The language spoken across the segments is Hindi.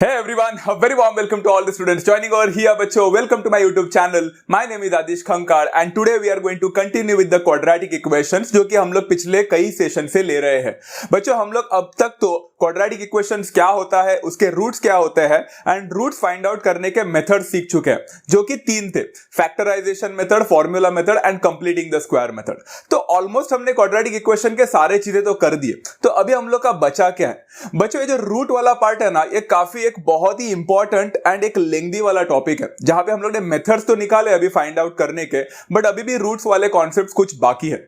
Hey everyone, a very warm welcome to all the students joining over here बच्चों. Welcome to my YouTube channel. My name is Adish Khankar and today we are going to continue with the quadratic equations जो कि हम लोग पिछले कई सेशन से ले रहे हैं. बच्चों हम लोग अब तक तो क्वाड्रेटिक इक्वेशंस क्या होता है, उसके रूट्स क्या होते हैं एंड रूट्स फाइंड आउट करने के मेथड सीख चुके हैं जो कि तीन थे: factorization method, formula method and completing the square method. तो ऑलमोस्ट हमने क्वाड्रेटिक इक्वेशन के सारे चीजें तो कर दिए. तो अभी हम लोग का बचा क्या है बच्चों? ये जो रूट वाला पार्ट है ना, ये काफी एक बहुत ही इंपॉर्टेंट एंड एक लेंथी वाला टॉपिक है जहां पे हम लोग ने मेथड्स तो निकाले अभी फाइंड आउट करने के, बट अभी भी रूट्स वाले कॉन्सेप्ट्स कुछ बाकी है.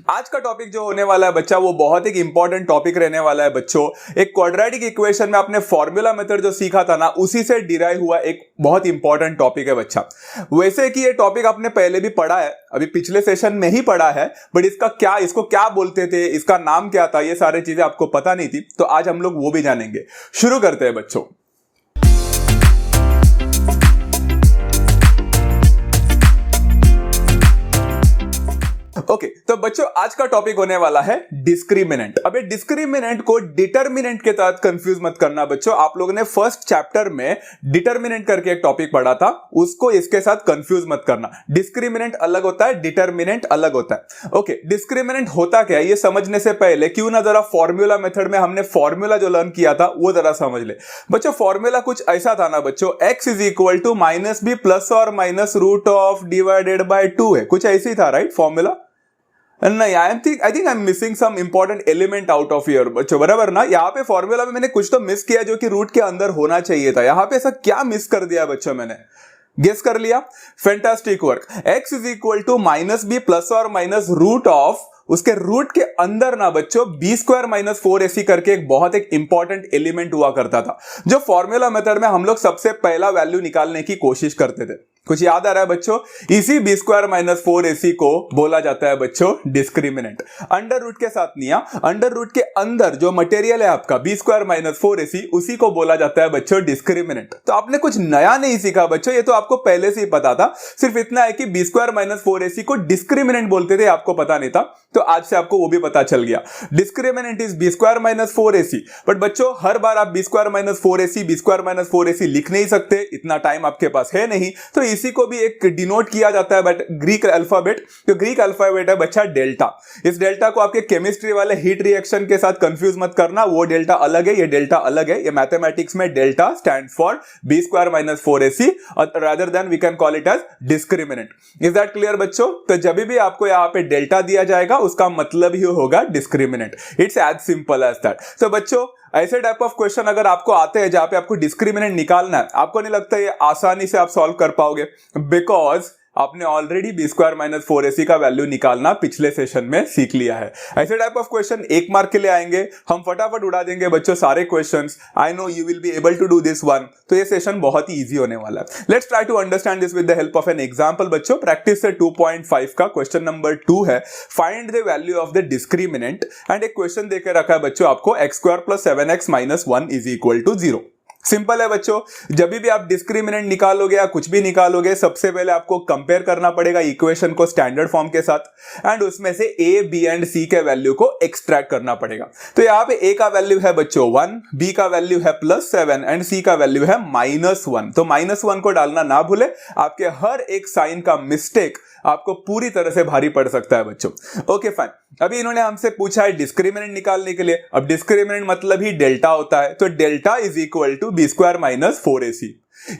आज का टॉपिक जो होने वाला है बच्चा, वो बहुत एक इंपॉर्टेंट टॉपिक रहने वाला है बच्चों. एक क्वाड्रेटिक इक्वेशन में आपने फॉर्मूला मेथड जो सीखा था ना, उसी से डिराइव हुआ एक बहुत इंपॉर्टेंट टॉपिक है बच्चा. वैसे कि ये टॉपिक आपने पहले भी पढ़ा है, अभी पिछले सेशन में ही पढ़ा है, बट इसको क्या बोलते थे, इसका नाम क्या था, ये सारी चीजें आपको पता नहीं थी. तो आज हम लोग वो भी जानेंगे. शुरू करते हैं बच्चों. ओके तो बच्चों आज का टॉपिक होने वाला है डिस्क्रिमिनेंट. अब ये डिस्क्रिमिनेंट को डिटर्मिनेंट के साथ कंफ्यूज मत करना बच्चों. आप लोगों ने फर्स्ट चैप्टर में डिटर्मिनेंट करके एक टॉपिक पढ़ा था, उसको इसके साथ कंफ्यूज मत करना. डिस्क्रिमिनेंट अलग होता है, डिटर्मिनेंट अलग होता है. ओके डिस्क्रिमिनेंट होता क्या है ये समझने से पहले क्यों ना जरा फॉर्मूला मेथड में हमने फॉर्मूला जो लर्न किया था वो जरा समझ ले बच्चों. फॉर्मूला कुछ ऐसा था ना बच्चों, x is equal to minus B plus और minus root of divided by 2 है, कुछ ऐसी था राइट फॉर्मूला? नहीं, I think I am missing some important element out of here बच्चों, बराबर ना? यहाँ पे फॉर्मूला में मैंने कुछ तो मिस किया जो कि रूट के अंदर होना चाहिए था. यहाँ पे ऐसा क्या मिस कर दिया बच्चों? मैंने गेस कर लिया. Fantastic work. x is equal to minus B plus और माइनस रूट ऑफ, उसके रूट के अंदर ना बच्चों बी स्क्वायर माइनस 4ac करके एक बहुत एक इंपॉर्टेंट एलिमेंट हुआ करता था जो फॉर्मूला मेथड में हम लोग सबसे पहला वैल्यू निकालने की कोशिश करते थे. कुछ याद आ रहा है बच्चों? इसी बी स्क्वायर माइनस 4ac को बोला जाता है बच्चों डिस्क्रिमिनेंट. अंडर रूट के साथ नहीं, अंडर रूट के अंदर जो मटेरियल है आपका बी स्क्वायर माइनस 4ac, उसी को बोला जाता है बच्चों डिस्क्रिमिनेंट. तो आपने कुछ नया नहीं सीखा बच्चों, ये तो आपको पहले से ही पता था. सिर्फ इतना है कि बी स्क्वायर माइनस 4ac को डिस्क्रिमिनेंट बोलते थे, आपको पता नहीं था. तो आज से आपको वो भी पता चल गया. Discriminant is B square minus 4ac. But बच्चों हर बार आप बी स्क्वायर माइनस 4ac लिख नहीं सकते, इतना टाइम आपके पास है नहीं. तो इसी को भी एक डिनोट किया जाता है बट ग्रीक अल्फाबेट. तो ग्रीक अल्फाबेट है बच्चा डेल्टा. इस डेल्टा को आपके केमिस्ट्री वाले हीट रिएक्शन के साथ कंफ्यूज मत करना, वो डेल्टा अलग है, ये डेल्टा अलग है. ये मैथमेटिक्स में delta stands for B square minus 4ac और rather than we can call it as discriminant. Is that clear बच्चों? तो जब भी आपको यहाँ पे डेल्टा दिया जाएगा उसका मतलब ही होगा discriminant. It's as simple as that. तो बच्चों ऐसे टाइप ऑफ क्वेश्चन अगर आपको आते हैं जहां पे आपको डिस्क्रिमिनेंट निकालना है, आपको नहीं लगता ये आसानी से आप सॉल्व कर पाओगे? बिकॉज आपने already B square minus 4ac का वैल्यू निकालना पिछले सेशन में सीख लिया है. ऐसे टाइप ऑफ क्वेश्चन 1 मार्क के लिए आएंगे, हम फटाफट उड़ा देंगे बच्चों सारे questions. I know you will be able to do this one. तो ये सेशन बहुत ही इजी होने वाला है. Let's try to understand this with the help of an example बच्चों. प्रैक्टिस से 2.5 का क्वेश्चन नंबर 2 है, find the value of the discriminant. And एक क्वेश्चन देकर रखा है बच्चों आपको, x square plus 7x minus 1 is equal to 0. Simple है बच्चों. जब भी आप डिस्क्रिमिनेंट निकालोगे या कुछ भी निकालोगे, सबसे पहले आपको कंपेयर करना पड़ेगा इक्वेशन को स्टैंडर्ड फॉर्म के साथ एंड उसमें से a, b एंड c के वैल्यू को एक्सट्रैक्ट करना पड़ेगा. तो यहां पे a का वैल्यू है बच्चों 1, b का वैल्यू है +7 एंड c का वैल्यू है -1. तो -1 को डालना ना भूले, आपके हर एक साइन का मिस्टेक आपको पूरी तरह से भारी पड़ सकता है बच्चों. Okay fine. अभी इन्होंने हमसे पूछा है डिस्क्रिमिनेंट निकालने के लिए. अब डिस्क्रिमिनेंट मतलब ही डेल्टा होता है, तो delta is equal to B square minus 4ac.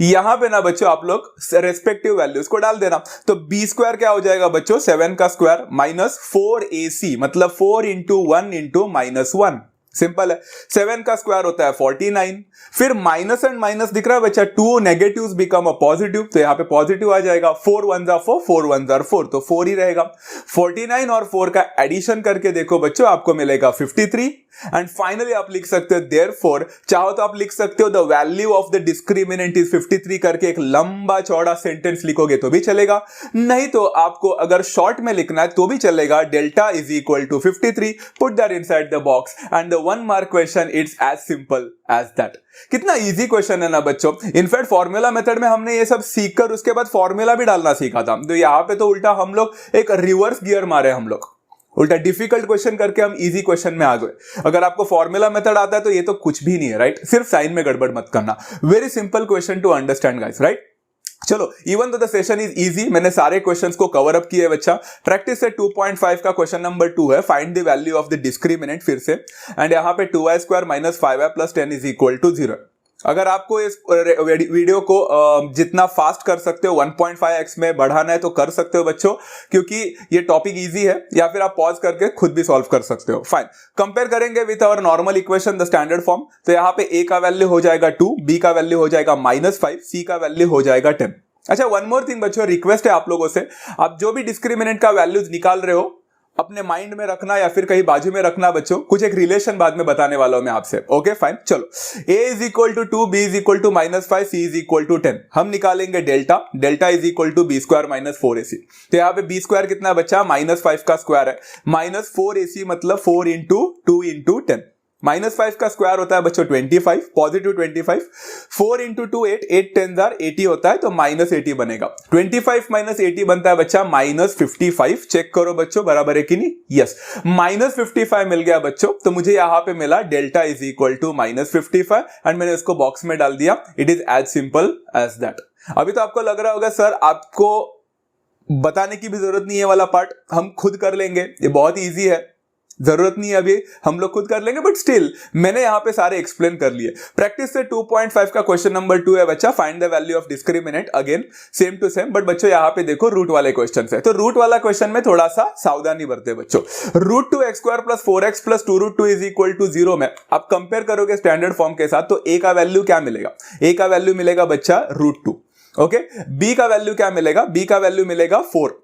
यहां पे ना बच्चों आप लोग रेस्पेक्टिव वैल्यूज को डाल देना. तो बी स्क्वायर क्या हो जाएगा बच्चों? 7 का स्क्वायर माइनस 4ac, मतलब 4 इंटू 1 इंटू -1. सिंपल है. 7 का स्क्वायर होता है 49. फिर माइनस एंड माइनस दिख रहा है बच्चा, 2 नेगेटिव्स बिकम अ पॉजिटिव, तो यहां पे पॉजिटिव आ जाएगा. 4 1 जा 4, 4 1 जा 4, तो 4 ही रहेगा. 49 और 4 का एडिशन करके देखो बच्चों, आपको मिलेगा 53. एंड फाइनली आप लिख सकते हो देयरफॉर, चाहो तो आप लिख सकते हो the value of the discriminant is 53 करके एक लंबा चौड़ा सेंटेंस लिखोगे तो भी चलेगा. नहीं तो आपको अगर शॉर्ट में लिखना है तो भी चलेगा. Delta is equal to 53, put that inside the box and the 1 mark question. It's as simple as that. कितना इजी क्वेश्चन है ना बच्चों. इनफैक्ट फॉर्मूला मेथड में हमने ये सब सीखकर उसके बाद फॉर्मूला भी डालना सीखा था. तो यहां पे तो उल्टा हम लोग एक रिवर्स गियर मारे हम लोग. उल्टा डिफिकल्ट क्वेश्चन करके हम इजी क्वेश्चन में आ गए। अगर आपको फॉर्मूला मेथड आता है तो ये तो कुछ भी नहीं है, राइट? सिर्फ साइन में गड़बड़ मत करना। Very simple question to understand guys, right? चलो, even though the session is easy, मैंने सारे क्वेश्चंस को कवर अप किए बच्चा। प्रैक्टिस से 2.5 का क्वेश्चन नंबर 2 है, find the value of the discriminant, फिर से, एंड यहां पे 2y square minus 5y plus 10 is equal to 0। अगर आपको इस वीडियो को जितना फास्ट कर सकते हो 1.5x में बढ़ाना है तो कर सकते हो बच्चों, क्योंकि ये टॉपिक इजी है, या फिर आप पॉज करके खुद भी सॉल्व कर सकते हो। फाइन, कंपेयर करेंगे with our normal equation the standard form. तो यहां पे a का वैल्यू हो जाएगा 2, b का वैल्यू हो जाएगा -5, c का वैल्यू हो जाएगा 10। अच्छा, वन मोर थिंग बच्चों, रिक्वेस्ट है आप लोगों से, आप जो भी डिस्क्रिमिनेंट का वैल्यूज निकाल रहे हो अपने माइंड में रखना या फिर कहीं बाजू में रखना बच्चों। कुछ एक रिलेशन बाद में बताने वाला हूं मैं आपसे। ओके फाइन, चलो, a is equal to 2, b is equal to -5, c is equal to 10। हम निकालेंगे delta, delta is equal to b square minus 4ac। तो यहाँ पे b स्क्वायर कितना बच्चा, -5 का स्क्वायर है, माइनस 4ac मतलब 4 इंटू 2 इंटू 10। -5 का स्क्वायर होता है बच्चों 25, पॉजिटिव 25, 4 इंटू 2 8, 8 10 80 होता है, तो -80 बनेगा। 25 माइनस 80 बनता है बच्चा -55। चेक करो बच्चों बराबर है कि नहीं? यस, -55 मिल गया बच्चों। तो मुझे यहां पे मिला delta is equal to -55 and मैंने इसको बॉक्स में डाल दिया। It is as simple as that. अभी तो आपको लग रहा होगा सर आपको बताने की भी जरूरत नहीं है वाला पार्ट, हम खुद कर लेंगे, ये बहुत ईजी है, जरूरत नहीं है अभी, हम लोग खुद कर लेंगे, बट स्टिल मैंने यहां पे सारे एक्सप्लेन कर लिए। प्रैक्टिस से 2.5 का क्वेश्चन नंबर 2 है बच्चा, find the value of discriminant. Again same to same, but बच्चों यहां पे देखो रूट वाले क्वेश्चन है, तो रूट वाला क्वेश्चन में थोड़ा सा सावधानी बरते बच्चों। √2x square plus 4x plus 2√2 is equal to 0 में आप कंपेयर करोगे स्टैंडर्ड फॉर्म के साथ, तो a का वैल्यू क्या मिलेगा? a का वैल्यू मिलेगा बच्चा √2। ओके, b का वैल्यू क्या मिलेगा? b का वैल्यू मिलेगा 4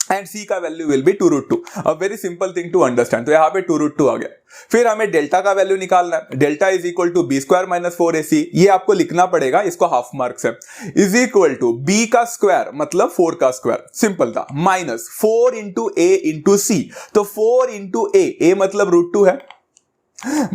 एंड c का value will be 2√2। A very simple thing to understand. तो यहां पे 2√2 आ गया। फिर हमें डेल्टा का वैल्यू निकालना है, delta is equal to b square minus 4ac। ये आपको लिखना पड़ेगा, इसको हाफ मार्क्स है, इज इक्वल टू b का स्क्वायर मतलब 4 का स्क्वायर, सिंपल था, minus 4 into a into c। तो 4 इंटू a मतलब √2 है,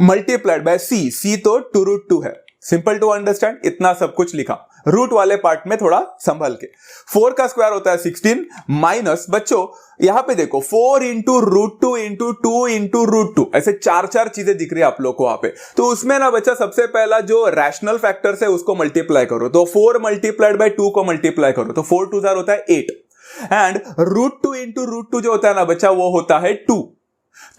मल्टीप्लाइड बाय c तो 2√2 है। सिंपल टू अंडरस्टैंड, इतना सब कुछ लिखा। रूट वाले पार्ट में थोड़ा संभल के, 4 का स्क्वायर होता है 16 माइनस बच्चों यहां पे देखो 4 इंटू √2 इंटू 2 इंटू √2, ऐसे चार चीजें दिख रही है आप लोग को वहां पे। तो उसमें ना बच्चा सबसे पहला जो रैशनल फैक्टर्स है उसको मल्टीप्लाई करो, तो 4 मल्टीप्लाइड बाय 2 को मल्टीप्लाई करो, तो 4 2 होता है 8 एंड √2 इंटू √2 जो होता है ना बच्चा वो होता है 2।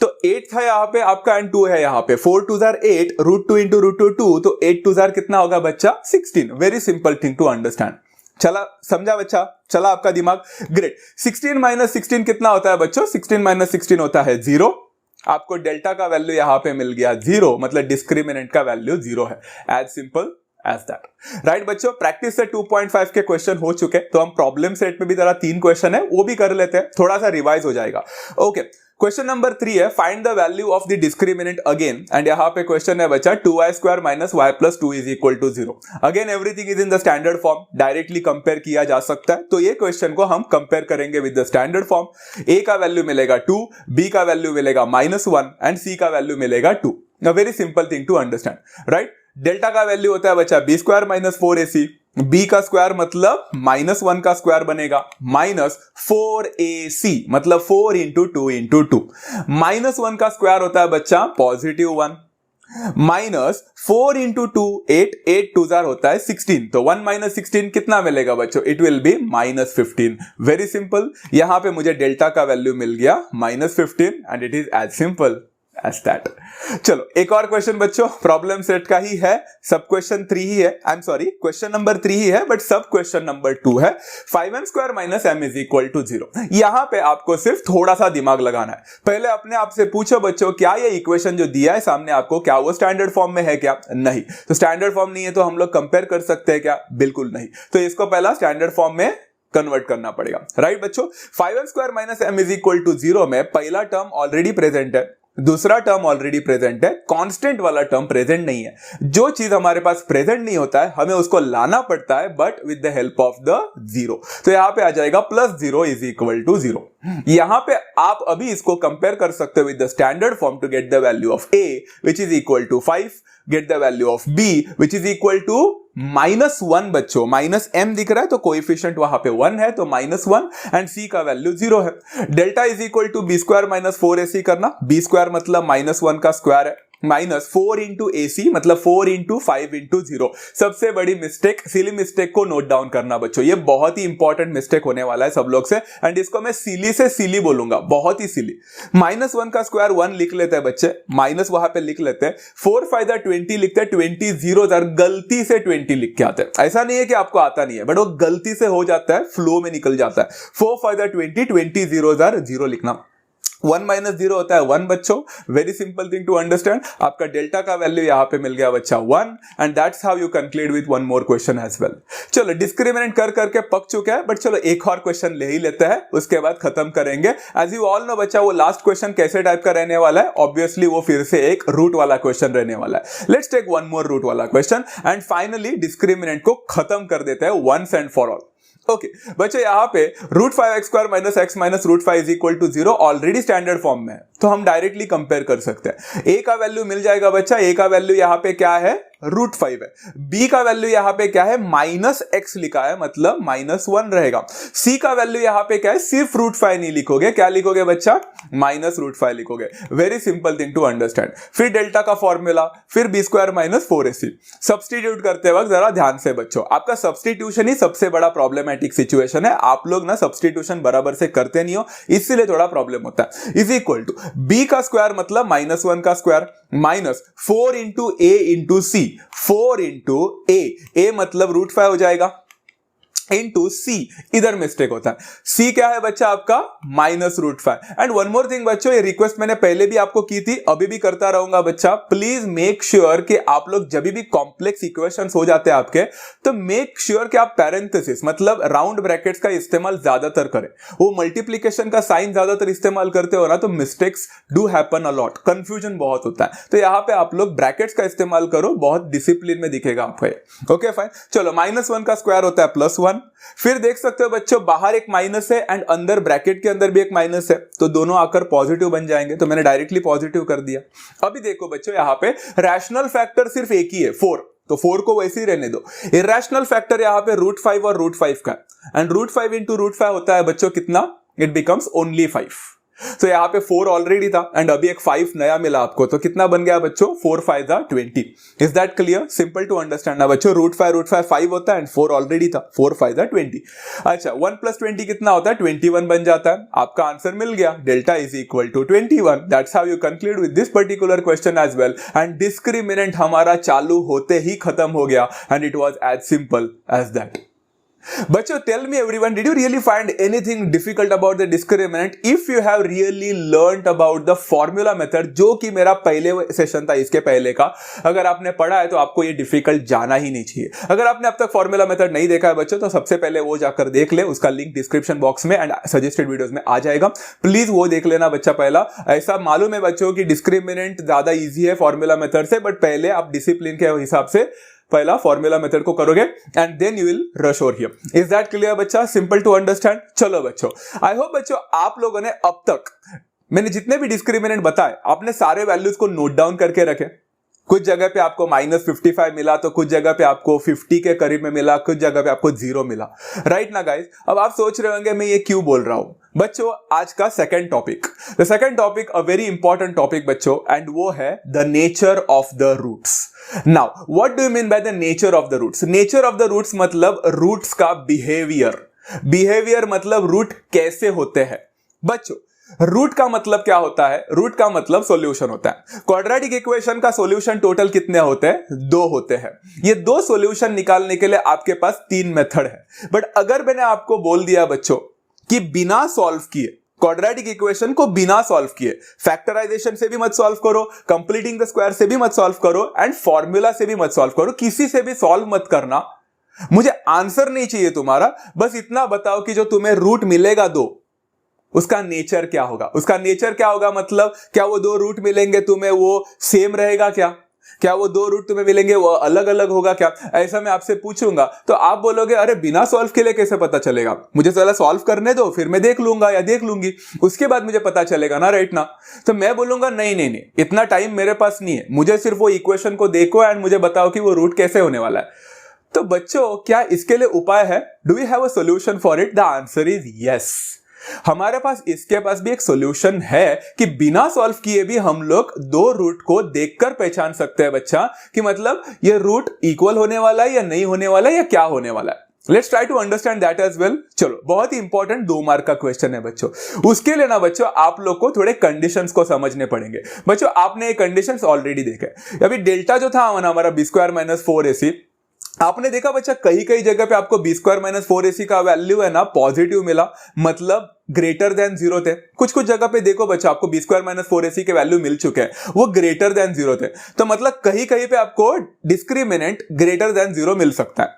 तो 8 था यहां पे आपका एंड 2 है यहां पे, 4 2 8, √2 इंटू √2 2, तो 8 2 कितना होगा बच्चा 16। Very simple thing to understand. चला, समझा बच्चा? चला आपका दिमाग? ग्रेट। 16 माइनस 16 कितना होता है बच्चों? 16 माइनस 16 होता है 0। आपको डेल्टा का वैल्यू यहां पे मिल गया 0, मतलब डिस्क्रिमिनेंट का वैल्यू 0 है। As simple as that, right बच्चों? प्रैक्टिस से 2.5 के क्वेश्चन हो चुके, तो हम प्रॉब्लम सेट में भी जरा 3 क्वेश्चन है वो भी कर लेते हैं, थोड़ा सा रिवाइज हो जाएगा। ओके, क्वेश्चन नंबर 3 है, find the value of the discriminant again, and यहां पे क्वेश्चन है बच्चा 2y square minus y plus 2 is equal to 0। Again everything is in the standard form, directly compare किया जा सकता है, तो ये क्वेश्चन को हम कंपेयर करेंगे with the standard form. a का वैल्यू मिलेगा 2, b का वैल्यू मिलेगा -1 एंड c का वैल्यू मिलेगा 2। A very simple thing to understand, right? Delta का वैल्यू होता है बच्चा b square minus 4ac, b का स्क्वायर मतलब -1 का स्क्वायर बनेगा, माइनस 4ac मतलब 4 इंटू 2 इंटू 2। -1 का स्क्वायर होता है बच्चा +1, माइनस 4 इंटू 2 8, 8 2 होता है 16, तो 1 माइनस 16 कितना मिलेगा बच्चों? It will be -15। Very simple, यहां पे मुझे डेल्टा का वैल्यू मिल गया -15 and it is as simple as that. चलो एक और क्वेश्चन बच्चों, प्रॉब्लम सेट का ही है, सब क्वेश्चन 3 ही है, I am sorry question number 3 ही है, बट सब क्वेश्चन नंबर 2 है। 5m square minus m is equal to 0। यहां पे आपको सिर्फ थोड़ा सा दिमाग लगाना है। पहले अपने आप से पूछो बच्चों, क्या ये इक्वेशन जो दिया है सामने आपको, क्या वो स्टैंडर्ड फॉर्म में है? क्या नहीं। तो स्टैंडर्ड फॉर्म नहीं है तो हम लोग कंपेयर कर सकते हैं क्या? बिल्कुल नहीं। तो इसको पहला स्टैंडर्ड फॉर्म में कन्वर्ट करना पड़ेगा, राइट बच्चों? 5m square minus m is equal to 0 में पहला टर्म ऑलरेडी प्रेजेंट है, दूसरा टर्म ऑलरेडी प्रेजेंट है, कांस्टेंट वाला टर्म प्रेजेंट नहीं है। जो चीज हमारे पास प्रेजेंट नहीं होता है हमें उसको लाना पड़ता है, but with the help of the 0। तो यहां पे आ जाएगा +0 इज इक्वल टू 0। यहां पे आप अभी इसको कंपेयर कर सकते हो with the standard form to get the value of a which is equal to 5, get the value of b which is equal to -1 बच्चों, माइनस m दिख रहा है तो कोएफिशिएंट वहां पे 1 है तो -1 एंड c का वैल्यू 0 है। Delta is equal to b square minus 4ac करना, b स्क्वायर मतलब -1 का स्क्वायर है, माइनस 4 इंटू AC मतलब 4 इंटू 5 इंटू 0। सबसे बड़ी मिस्टेक, सिली मिस्टेक को नोट डाउन करना बच्चों, ये बहुत ही इंपॉर्टेंट मिस्टेक होने वाला है सब लोग से एंड इसको मैं सिली से सिली बोलूंगा, बहुत ही सिली। -1 का स्क्वायर 1 लिख लेते हैं बच्चे, माइनस वहां पे लिख लेते हैं, 4 5 20 लिखते हैं, 20 0 गलती से 20 लिख के आते हैं। ऐसा नहीं है कि आपको आता नहीं है बट वो गलती से हो जाता है, फ्लो में निकल जाता है। 4 5 20 0 0 लिखना, 1 माइनस 0 होता है 1 बच्चों, very simple thing to understand. आपका डेल्टा का वैल्यू यहां पे मिल गया बच्चा 1 and that's how you conclude with one more question as well. चलो डिस्क्रिमिनेंट कर करके पक चुका है बट चलो एक और क्वेश्चन ले ही लेते हैं, उसके बाद खत्म करेंगे। एज यू ऑल नो बच्चा वो लास्ट क्वेश्चन कैसे टाइप का रहने वाला है, ऑब्वियसली वो फिर से एक रूट वाला क्वेश्चन रहने वाला है। Let's take one more root वाला क्वेश्चन एंड फाइनली डिस्क्रिमिनेंट को खत्म कर देते हैं once and for all. Okay बच्चों, यहां पे √5x² minus x minus √5 is equal to 0 already standard form में है तो हम डायरेक्टली कंपेयर कर सकते हैं। a का वैल्यू मिल जाएगा बच्चा, a का वैल्यू यहां पे क्या है √5 है, b का वैल्यू यहां पे क्या है -x लिखा है मतलब -1 रहेगा, c का वैल्यू यहां पे क्या है, सिर्फ √5 नहीं लिखोगे, क्या लिखोगे बच्चा -√5 लिखोगे। Very simple thing to understand. फिर डेल्टा का फॉर्मूला, फिर b square minus 4ac। Substitute करते वक्त जरा ध्यान से बच्चों, आपका सब्सटीट्यूशन ही सबसे बड़ा प्रॉब्लमेटिक सिचुएशन है, आप लोग ना सब्सटीट्यूशन बराबर से करते नहीं हो इसलिए थोड़ा प्रॉब्लम होता है। इज इक्वल टू b का स्क्वायर मतलब -1 का square minus 4 into a into c, 4 into a मतलब √5 हो जाएगा इंटू c, इधर मिस्टेक होता है, c क्या है बच्चा आपका -√5। एंड वन मोर थिंग बच्चों, ये रिक्वेस्ट मैंने पहले भी आपको की थी, अभी भी करता रहूंगा बच्चा, प्लीज मेक श्योर कि आप लोग जब भी कॉम्प्लेक्स इक्वेशंस हो जाते हैं आपके तो मेक श्योर कि आप पैरेंथेसिस मतलब राउंड ब्रैकेट्स का इस्तेमाल ज्यादातर करें। वो मल्टीप्लीकेशन का साइन ज्यादातर इस्तेमाल करते हो ना तो mistakes do happen a lot, confusion बहुत होता है, तो यहां पे आप लोग ब्रैकेट्स का इस्तेमाल करो, बहुत डिसिप्लिन में दिखेगा आपको। ओके फाइन, चलो -1 का स्क्वायर होता है +1, फिर देख सकते हो बच्चों बाहर एक माइनस है एंड अंदर ब्रैकेट के अंदर भी एक माइनस है तो दोनों आकर पॉजिटिव बन जाएंगे, तो मैंने डायरेक्टली पॉजिटिव कर दिया। अभी देखो बच्चों यहां पे रैशनल फैक्टर सिर्फ एक ही है 4, तो 4 को वैसे ही रहने दो। इरैशनल फैक्टर यहां पे √5 और √5 का, एंड √5 इंटू √5 होता है बच्चों कितना, इट बिकम्स ओनली 5। तो यहां पे 4 ऑलरेडी था एंड अभी एक 5 नया मिला आपको, तो कितना बन गया बच्चों 4 5 20। Is that clear, simple to understand ना बच्चों। √5 5 होता है एंड 4 ऑलरेडी था, 4 5 20। अच्छा 1 + 20 कितना होता है 21 बन जाता है, आपका आंसर मिल गया, delta is equal to 21। That's how you conclude with this particular question as well and discriminant हमारा चालू होते ही खत्म हो गया and it was as simple as that. बच्चों tell me everyone, did you really find anything difficult about the discriminant? If you have really learned about the formula method, जो कि मेरा पहले सेशन था इसके पहले का, अगर आपने पढ़ा है तो आपको ये डिफिकल्ट जाना ही नहीं चाहिए। अगर आपने अब तक फॉर्मूला मेथड नहीं देखा है बच्चों तो सबसे पहले वो जाकर देख ले, उसका लिंक डिस्क्रिप्शन बॉक्स में एंड सजेस्टेड वीडियोस में आ जाएगा, प्लीज वो देख लेना बच्चा पहला। ऐसा मालूम है बच्चों की डिस्क्रिमिनेंट ज्यादा ईजी है फॉर्मूला मेथड से, बट पहले आप डिसिप्लिन के हिसाब से पहला फॉर्मूला मेथड को करोगे and then you will rush over here. Is that clear बच्चा, सिंपल टू अंडरस्टैंड। चलो बच्चों, आई होप बच्चों आप लोगों ने अब तक मैंने जितने भी डिस्क्रिमिनेंट बताए आपने सारे वैल्यूज को नोट डाउन करके रखे। कुछ जगह पे आपको -55 मिला तो कुछ जगह पे आपको 50 के करीब में मिला, कुछ जगह पे आपको 0 मिला, राइट ना गाइस। अब आप सोच रहे होंगे मैं ये क्यों बोल रहा हूं बच्चों। आज का second topic, the second topic a very important topic बच्चों, एंड वो है the nature of the roots. Now what do you mean by the nature of the roots? Nature of the roots मतलब रूट्स का बिहेवियर, बिहेवियर मतलब रूट कैसे होते हैं बच्चों। रूट का मतलब क्या होता है? रूट का मतलब सॉल्यूशन होता है। क्वाड्रेटिक इक्वेशन का सॉल्यूशन टोटल कितने होते हैं? 2 होते हैं। ये 2 सॉल्यूशन निकालने के लिए आपके पास 3 मेथड है, बट अगर मैंने आपको बोल दिया बच्चों कि बिना सॉल्व किए क्वाड्रेटिक इक्वेशन को बिना सॉल्व किए, फैक्टराइजेशन से भी मत सॉल्व करो, कंप्लीटिंग द स्क्वायर से भी मत सॉल्व करो एंड फॉर्मूला से भी मत सॉल्व करो, किसी से भी सॉल्व मत करना, मुझे आंसर नहीं चाहिए तुम्हारा, बस इतना बताओ कि जो तुम्हें रूट मिलेगा 2 उसका नेचर क्या होगा। उसका नेचर क्या होगा मतलब क्या वो 2 रूट मिलेंगे तुम्हें वो सेम रहेगा क्या? क्या वो दो रूट तुम्हें मिलेंगे वो अलग अलग होगा क्या? ऐसा मैं आपसे पूछूंगा तो आप बोलोगे अरे बिना सॉल्व के लिए कैसे पता चलेगा, मुझे पहले सॉल्व करने दो फिर मैं देख लूंगा या देख लूंगी, उसके बाद मुझे पता चलेगा ना, राइट ना? तो मैं बोलूंगा नहीं नहीं नहीं, इतना टाइम मेरे पास नहीं है, मुझे सिर्फ वो इक्वेशन को देखो एंड मुझे बताओ कि वो रूट कैसे होने वाला है। तो बच्चों क्या इसके लिए उपाय है? Do we have a solution for it? The answer is yes. हमारे पास इसके पास भी एक सॉल्यूशन है कि बिना सॉल्व किए भी हम लोग दो रूट को देखकर पहचान सकते हैं बच्चा कि मतलब ये रूट इक्वल होने वाला है या नहीं होने वाला है या क्या होने वाला है। Let's try to understand that as well. चलो बहुत ही इंपॉर्टेंट 2 मार्क का क्वेश्चन है बच्चों। उसके लिए ना बच्चों आप लोग को थोड़े कंडीशंस को समझने पड़ेंगे। बच्चों आपने ये कंडीशंस ऑलरेडी देखे, अभी डेल्टा जो था हमारा बी स्क्वायर माइनस 4ac, आपने देखा बच्चा कई कई जगह पे आपको बी स्क्वायर माइनस 4ac का वैल्यू है ना पॉजिटिव मिला, मतलब ग्रेटर देन 0 थे। कुछ कुछ जगह पे देखो बच्चा आपको बी स्क्वायर माइनस 4ac के वैल्यू मिल चुके हैं, वो ग्रेटर देन 0 थे। तो मतलब कहीं कहीं पे आपको डिस्क्रिमिनेंट ग्रेटर देन 0 मिल सकता है।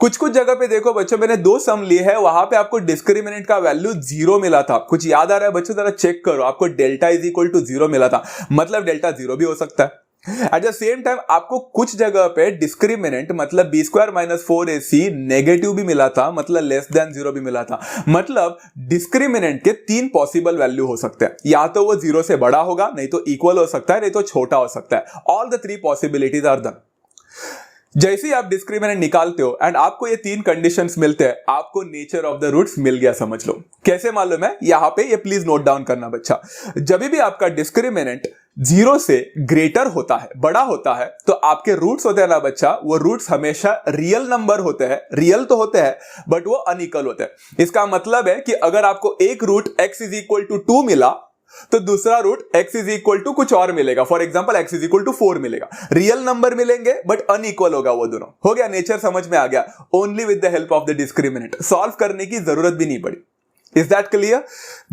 कुछ कुछ जगह पे देखो बच्चों मैंने 2 सम लिए है, वहां पे आपको डिस्क्रिमिनेंट का वैल्यू 0 मिला था। कुछ याद आ रहा है बच्चों? जरा चेक करो, आपको डेल्टा इज इक्वल टू 0 मिला था, मतलब डेल्टा 0 भी हो सकता है। एट द सेम टाइम आपको कुछ जगह पे डिस्क्रिमिनेंट मतलब B square minus 4ac negative भी मिला था, मतलब लेस देन 0 भी मिला था। मतलब डिस्क्रिमिनेंट के 3 पॉसिबल वैल्यू हो सकते हैं, या तो वो 0 से बड़ा होगा, नहीं तो इक्वल हो सकता है, नहीं तो छोटा हो सकता है। All the 3 possibilities are done. जैसे ही आप डिस्क्रिमिनेंट निकालते हो एंड आपको ये 3 कंडीशंस मिलते हैं, आपको नेचर ऑफ द रूट्स मिल गया, समझ लो। कैसे मालूम है? यहां पे ये प्लीज नोट डाउन करना बच्चा। जब भी आपका डिस्क्रिमिनेंट 0 से ग्रेटर होता है, बड़ा होता है, तो आपके रूट्स होते हैं ना बच्चा, वो रूट्स हमेशा रियल नंबर होते हैं। रियल तो होते हैं बट वो अनइक्वल होते हैं। इसका मतलब है कि अगर आपको एक root x is equal to 2 मिला तो दूसरा root x is equal to कुछ और मिलेगा, for example x is equal to 4 मिलेगा। रियल नंबर मिलेंगे बट अनइक्वल होगा वो दोनों। हो गया, नेचर समझ में आ गया। Only with the help of the discriminant, solve करने की जरूरत भी नहीं पड़ी। Is that clear?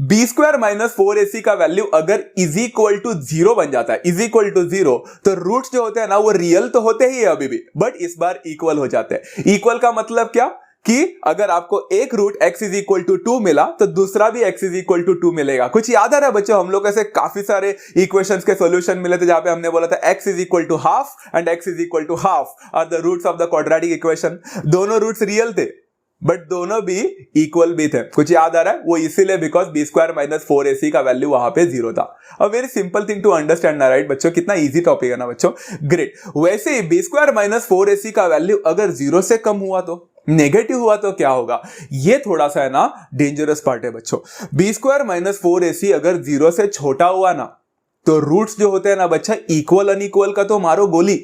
B square minus 4ac का वैल्यू अगर इज इक्वल टू 0 बन जाता है, इज इक्वल टू 0, तो रूट्स जो होते हैं ना वो रियल तो होते ही है अभी भी, बट इस बार इक्वल हो जाते हैं। इक्वल का मतलब क्या कि अगर आपको एक root x is equal to 2 मिला तो दूसरा भी x इज इक्वल टू 2 मिलेगा। कुछ याद आ रहा है बच्चों? हम लोग ऐसे काफी सारे इक्वेशंस के सॉल्यूशन मिले थे जहां पे हमने बोला था x is equal to half and x is equal to half are the roots of the quadratic equation. दोनों रूट्स रियल थे बट दोनों भी इक्वल भी थे। कुछ याद आ रहा है? वो इसीलिए because B square minus 4ac का वैल्यू वहां पे 0 था। A very simple thing to understand ना, राइट बच्चों? कितना इजी टॉपिक है ना बच्चों, ग्रेट। वैसे ही बी स्क्वायर माइनस 4ac का वैल्यू अगर 0 से कम हुआ तो, नेगेटिव हुआ तो क्या होगा? ये थोड़ा सा है ना डेंजरस पार्ट है बच्चों। बी स्क्वायर माइनस 4ac अगर 0 से छोटा हुआ ना, तो रूट्स जो होते हैं ना बच्चा, इक्वल अनइक्वल का तो मारो गोली।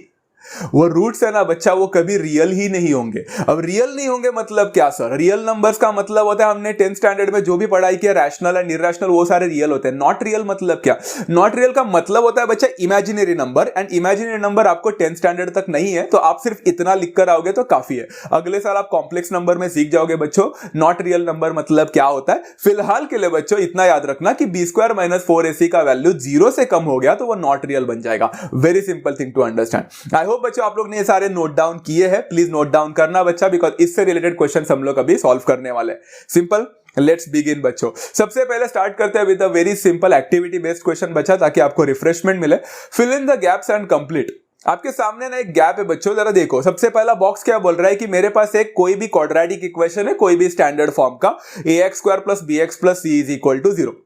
वो रूट्स है ना बच्चा, वो कभी रियल ही नहीं होंगे। अब रियल नहीं होंगे मतलब क्या सर? रियल नंबर्स का मतलब होता है, हमने 10th स्टैंडर्ड में जो भी पढ़ाई किया, रैशनल एंड इरैशनल, वो सारे रियल होते हैं। नॉट रियल मतलब क्या? नॉट रियल का मतलब होता है बच्चा imaginary number, and imaginary number आपको 10th स्टैंडर्ड तक नहीं है, तो आप सिर्फ इतना लिख कर आओगे तो काफी है। अगले साल आप कॉम्प्लेक्स नंबर में सीख जाओगे बच्चों नॉट रियल नंबर मतलब क्या होता है। फिलहाल के लिए बच्चों इतना याद रखना कि बी स्क्वायर माइनस 4ac का वैल्यू 0 से कम हो गया तो वो नॉट रियल बन जाएगा। Very simple thing to understand. I hope बच्चों आप लोग ने ये सारे नोट डाउन किए हैं। प्लीज नोट डाउन करना बच्चा, बिकॉज इससे रिलेटेड क्वेश्चन हम लोग अभी सॉल्व करने वाले हैं। सिंपल, लेट्स बिगिन बच्चों। सबसे पहले स्टार्ट करते हैं with a very simple activity based question बच्चा, ताकि आपको रिफ्रेशमेंट मिले। Fill in the gaps and complete. आपके सामने ना एक गैप है बच्चों, जरा देखो। सबसे पहला बॉक्स क्या बोल रहा है कि मेरे पास एक कोई भी क्वाड्रेटिक इक्वेशन है, कोई भी स्टैंडर्ड फॉर्म का, ax square plus bx plus c is equal to 0।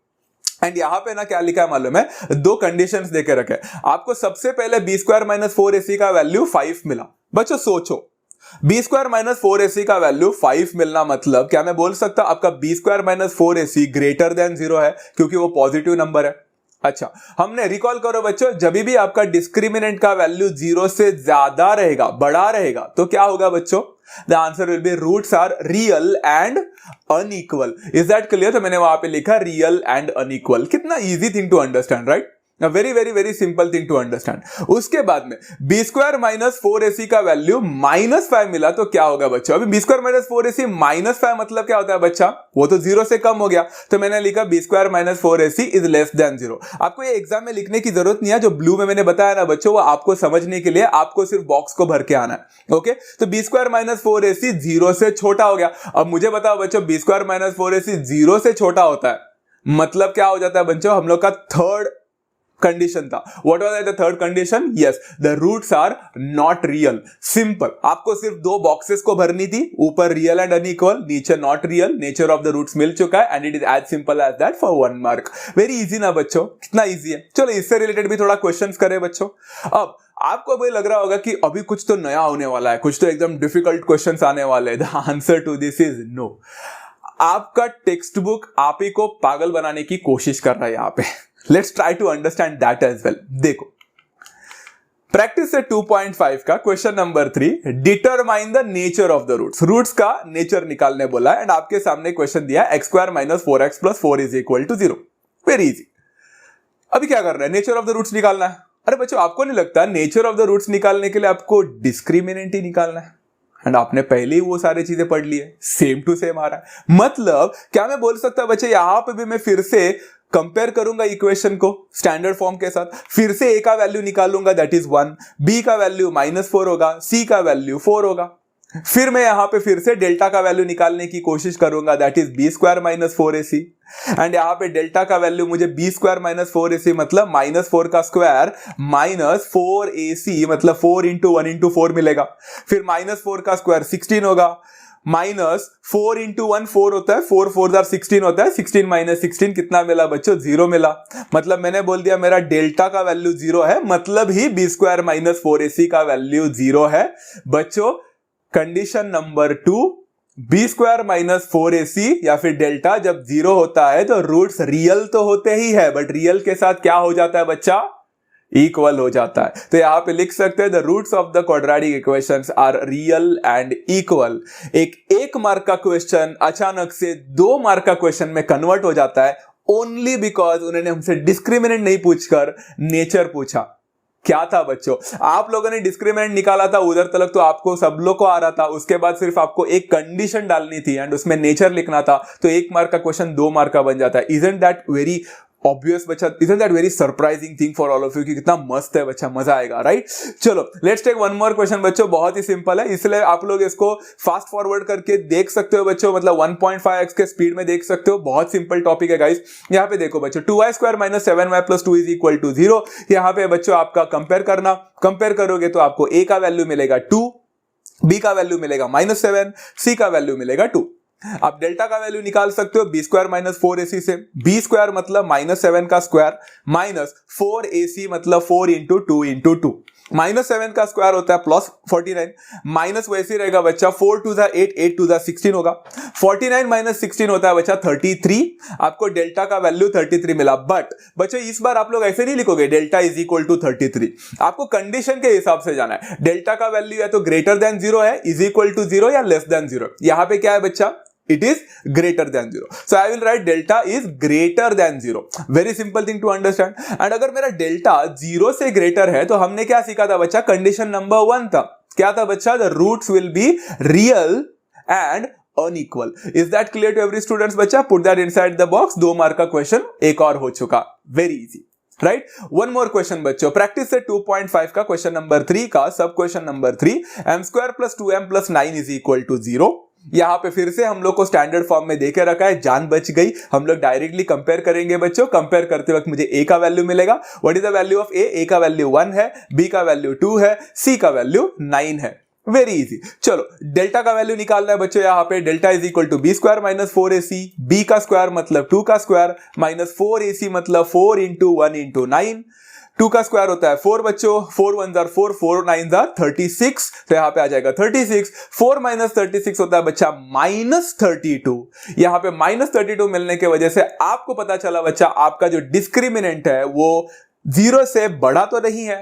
And यहां पे ना क्या लिखा है मालूम है? 2 कंडीशंस देके रखे। आपको सबसे पहले बी स्क्वायर माइनस 4ac का वैल्यू 5 मिला। बच्चों सोचो, बी स्क्वायर माइनस 4ac का वैल्यू 5 मिलना मतलब क्या मैं बोल सकता हूं आपका b square minus 4ac greater than 0 है, क्योंकि वो पॉजिटिव नंबर है। अच्छा, हमने रिकॉल करो बच्चों, जब भी आपका डिस्क्रिमिनेंट का वैल्यू 0 से ज्यादा रहेगा, बड़ा रहेगा, तो क्या होगा बच्चों? The answer will be roots are real and unequal. Is that clear? तो मैंने वहां पे लिखा रियल एंड अनइक्वल। कितना easy thing to understand, right? Very very very simple thing to understand. उसके बाद में बी स्क्वायर माइनस 4ac का वैल्यू -5 मिला तो क्या होगा बच्चा? अभी बी स्क्वायर माइनस 4ac -5 मतलब क्या होता है बच्चा? वो तो 0 से कम हो गया, तो मैंने लिखा b square minus 4ac is less than 0। आपको ये एग्जाम में लिखने की जरूरत नहीं है, जो ब्लू में मैंने बताया ना बच्चों, वो आपको समझने के लिए आपको सिर्फ बॉक्स को भर के आना है। ओके, तो बी स्क्वायर माइनस 4ac 0 से छोटा हो गया। अब मुझे बताओ बच्चों, बी स्क्वायर माइनस 4ac 0 से छोटा होता है मतलब क्या हो जाता है बच्चों? हम लोग का थर्ड कंडीशन था। What was the third condition? Yes, the roots are not real. Simple, आपको सिर्फ दो बॉक्सेस को भरनी थी, ऊपर रियल एंड अनइक्वल, नीचे not real. Nature of the roots मिल चुका है and it is as simple as that for 1 mark. Very easy ना बच्चों, कितना इजी है। चलो इससे रिलेटेड भी थोड़ा क्वेश्चंस करें बच्चों। अब आपको भी लग रहा होगा कि अभी कुछ तो नया होने वाला है, कुछ तो एकदम डिफिकल्ट क्वेश्चंस आने वाले हैं। The answer to this is no. आपका टेक्स्ट बुक आप ही को पागल बनाने की कोशिश कर रहा है यहां पे। Let's try to understand that as well. देखो, प्रैक्टिस से 2.5 का question number 3, determine the nature of the roots. Roots का नेचर निकालने बोला है एंड आपके सामने क्वेश्चन दिया है x² - 4x + 4 = 0। Very easy. अभी क्या कर रहे हैं? नेचर ऑफ द रूट्स निकालना है। अरे बच्चों, आपको नहीं लगता नेचर ऑफ द रूट्स निकालने के लिए आपको डिस्क्रिमिनेंट ही निकालना है? एंड आपने पहले ही वो सारी चीजें पढ़ ली है, सेम टू सेम आ रहा है। मतलब क्या मैं बोल सकता बच्चे यहां पे भी मैं फिर से कंपेयर करूंगा इक्वेशन को स्टैंडर्ड फॉर्म के साथ, फिर से a का वैल्यू निकालूंगा दैट इज 1, b का वैल्यू -4 होगा, c का वैल्यू 4 होगा। फिर मैं यहां पे फिर से डेल्टा का वैल्यू निकालने की कोशिश करूंगा that is b² - 4ac and यहां पे डेल्टा का वैल्यू मुझे b² - 4ac मतलब -4 का स्क्वायर -4ac मतलब 4 × 1 × 4 मिलेगा। फिर -4 का स्क्वायर 16 होगा, -4 × 1 4 होता है, 4 4 = 16 होता है, 16 - 16 कितना मिला बच्चों? 0 मिला। मतलब मैंने बोल दिया मेरा डेल्टा का वैल्यू 0 है, मतलब ही b² - 4ac का वैल्यू 0 है। बच्चों कंडीशन नंबर 2, b² - 4ac या फिर डेल्टा जब 0 होता है तो रूट्स रियल तो होते ही है, बट रियल के साथ क्या हो जाता है बच्चा? इक्वल हो जाता है। तो यहां पे लिख सकते हैं the roots of the quadratic equations are real and equal. एक मार्क का क्वेश्चन अचानक से 2 मार्क का क्वेश्चन में कन्वर्ट हो जाता है ओनली बिकॉज उन्होंने हमसे डिस्क्रिमिनेंट नहीं पूछकर नेचर पूछा। क्या था बच्चों? आप लोगों ने डिस्क्रिमिनेंट निकाला था, उधर तक तो आपको सब लोग को आ रहा था, उसके बाद सिर्फ आपको एक कंडीशन डालनी थी एंड उसमें नेचर लिखना था, तो 1 मार्क का क्वेश्चन 2 मार्क का बन जाता है। इजंट दैट वेरी ऑब्वियस बच्चा? Isn't that very surprising thing for all of you कि कितना मस्त है बच्चा, मजा आएगा, राइट? चलो let's take one more question बच्चों। बहुत ही सिंपल है, इसलिए आप लोग इसको फास्ट फॉरवर्ड करके देख सकते हो बच्चों, मतलब 1.5x के स्पीड में देख सकते हो। बहुत सिंपल टॉपिक है गाइस। यहां पे देखो बच्चों, 2y² - 7y + 2 = 0। यहां पे बच्चों आपका कंपेयर करोगे तो आपको a का वैल्यू मिलेगा 2, b का वैल्यू मिलेगा -7, c का वैल्यू मिलेगा 2। आप डेल्टा का वैल्यू निकाल सकते हो b² - 4ac से। b² मतलब -7 का स्क्वायर -4ac मतलब 4 × 2 × 2। -7 का स्क्वायर होता है +49, माइनस वैसे रहेगा बच्चा 4 2 8, 8 2 16 होगा। 49 - 16 होता है बच्चा 33। आपको डेल्टा का वैल्यू 33 मिला। बट बच्चों इस बार आप लोग ऐसे नहीं लिखोगे डेल्टा = 33। आपको कंडीशन के हिसाब से जाना है। डेल्टा का वैल्यू या तो >0 है, =0 या <0। यहां पे क्या है बच्चा? It is greater than 0. So I will write delta is greater than 0. Very simple thing to understand. And अगर मेरा डेल्टा 0 से ग्रेटर है तो हमने क्या सीखा था बच्चा? कंडीशन नंबर 1 था। क्या था बच्चा? The roots will be real and unequal. Is that clear to every students बच्चा? Put that inside the box. 2 mark का क्वेश्चन एक और हो चुका। Very easy. Right, one more question बच्चों। प्रैक्टिस से 2.5 का क्वेश्चन नंबर 3 का सब क्वेश्चन नंबर 3, m² + 2m + 9 = 0। यहां पे फिर से हम लोग को स्टैंडर्ड फॉर्म में देके रखा है, जान बच गई। हम लोग डायरेक्टली कंपेयर करेंगे बच्चों। कंपेयर करते वक्त मुझे a का वैल्यू मिलेगा। What is the value of a का वैल्यू 1 है, b का वैल्यू 2 है, c का वैल्यू 9 है। Very easy. चलो डेल्टा का वैल्यू निकालना है बच्चों। यहां पे डेल्टा = b² - 4ac, b का स्क्वायर मतलब 2 का स्क्वायर -4ac मतलब 4 × 1 × 9। 2 का स्क्वायर होता है 4 बच्चों, 4 1 = 4, 4 9 = 36। तो यहां पे आ जाएगा 36। 4 - 36 होता है बच्चा -32। यहां पे -32 मिलने की वजह से आपको पता चला बच्चा आपका जो डिस्क्रिमिनेंट है वो 0 से बड़ा तो नहीं है,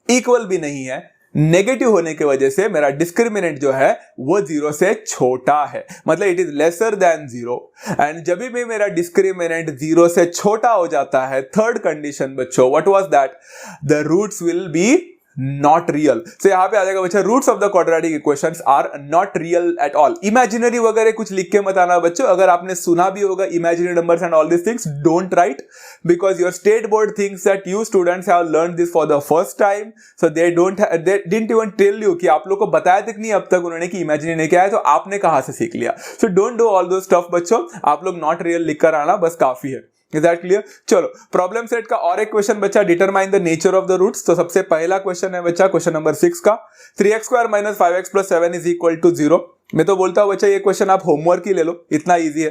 इक्वल भी नहीं है, नेगेटिव होने की वजह से मेरा डिस्क्रिमिनेंट जो है वो 0 से छोटा है, मतलब it is lesser than 0। And जब भी मेरा डिस्क्रिमिनेंट 0 से छोटा हो जाता है, थर्ड कंडीशन बच्चों, what was that? The roots will be not real. So यहां पे आ जाएगा बच्चा roots of the quadratic equations are not real at all. Imaginary वगैरह कुछ लिख के मत आना बच्चों। अगर आपने सुना भी होगा imaginary numbers and all this things, don't right, because your state board thinks that you students have learned this for the first time, so they didn't even tell you कि आप लोग को बताया तक नहीं अब तक उन्होंने कि इमेजिनरी क्या है, तो आपने कहां से सीख लिया। सो डोंट डू ऑल दो स्टफ बच्चों। आप लोग नॉट रियल लिख कर आना बस काफी है। Is that clear? चलो प्रॉब्लम सेट का और एक क्वेश्चन बच्चा, determine the nature of the roots. तो सबसे पहला क्वेश्चन है बच्चा क्वेश्चन नंबर 6 का, 3x² - 5x + 7 = 0। मैं तो बोलता हूं बच्चा ये क्वेश्चन आप होमवर्क ही ले लो, इतना इजी है।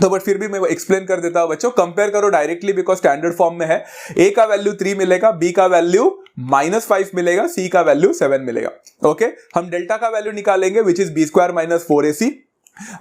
तो बट फिर भी मैं एक्सप्लेन कर देता हूं बच्चों, कंपेयर करो डायरेक्टली बिकॉज स्टैंडर्ड फॉर्म में है। a का वैल्यू 3 मिलेगा, b का वैल्यू -5 मिलेगा, c का वैल्यू 7 मिलेगा। ओके, हम डेल्टा का वैल्यू निकालेंगे विच इज b² - 4ac।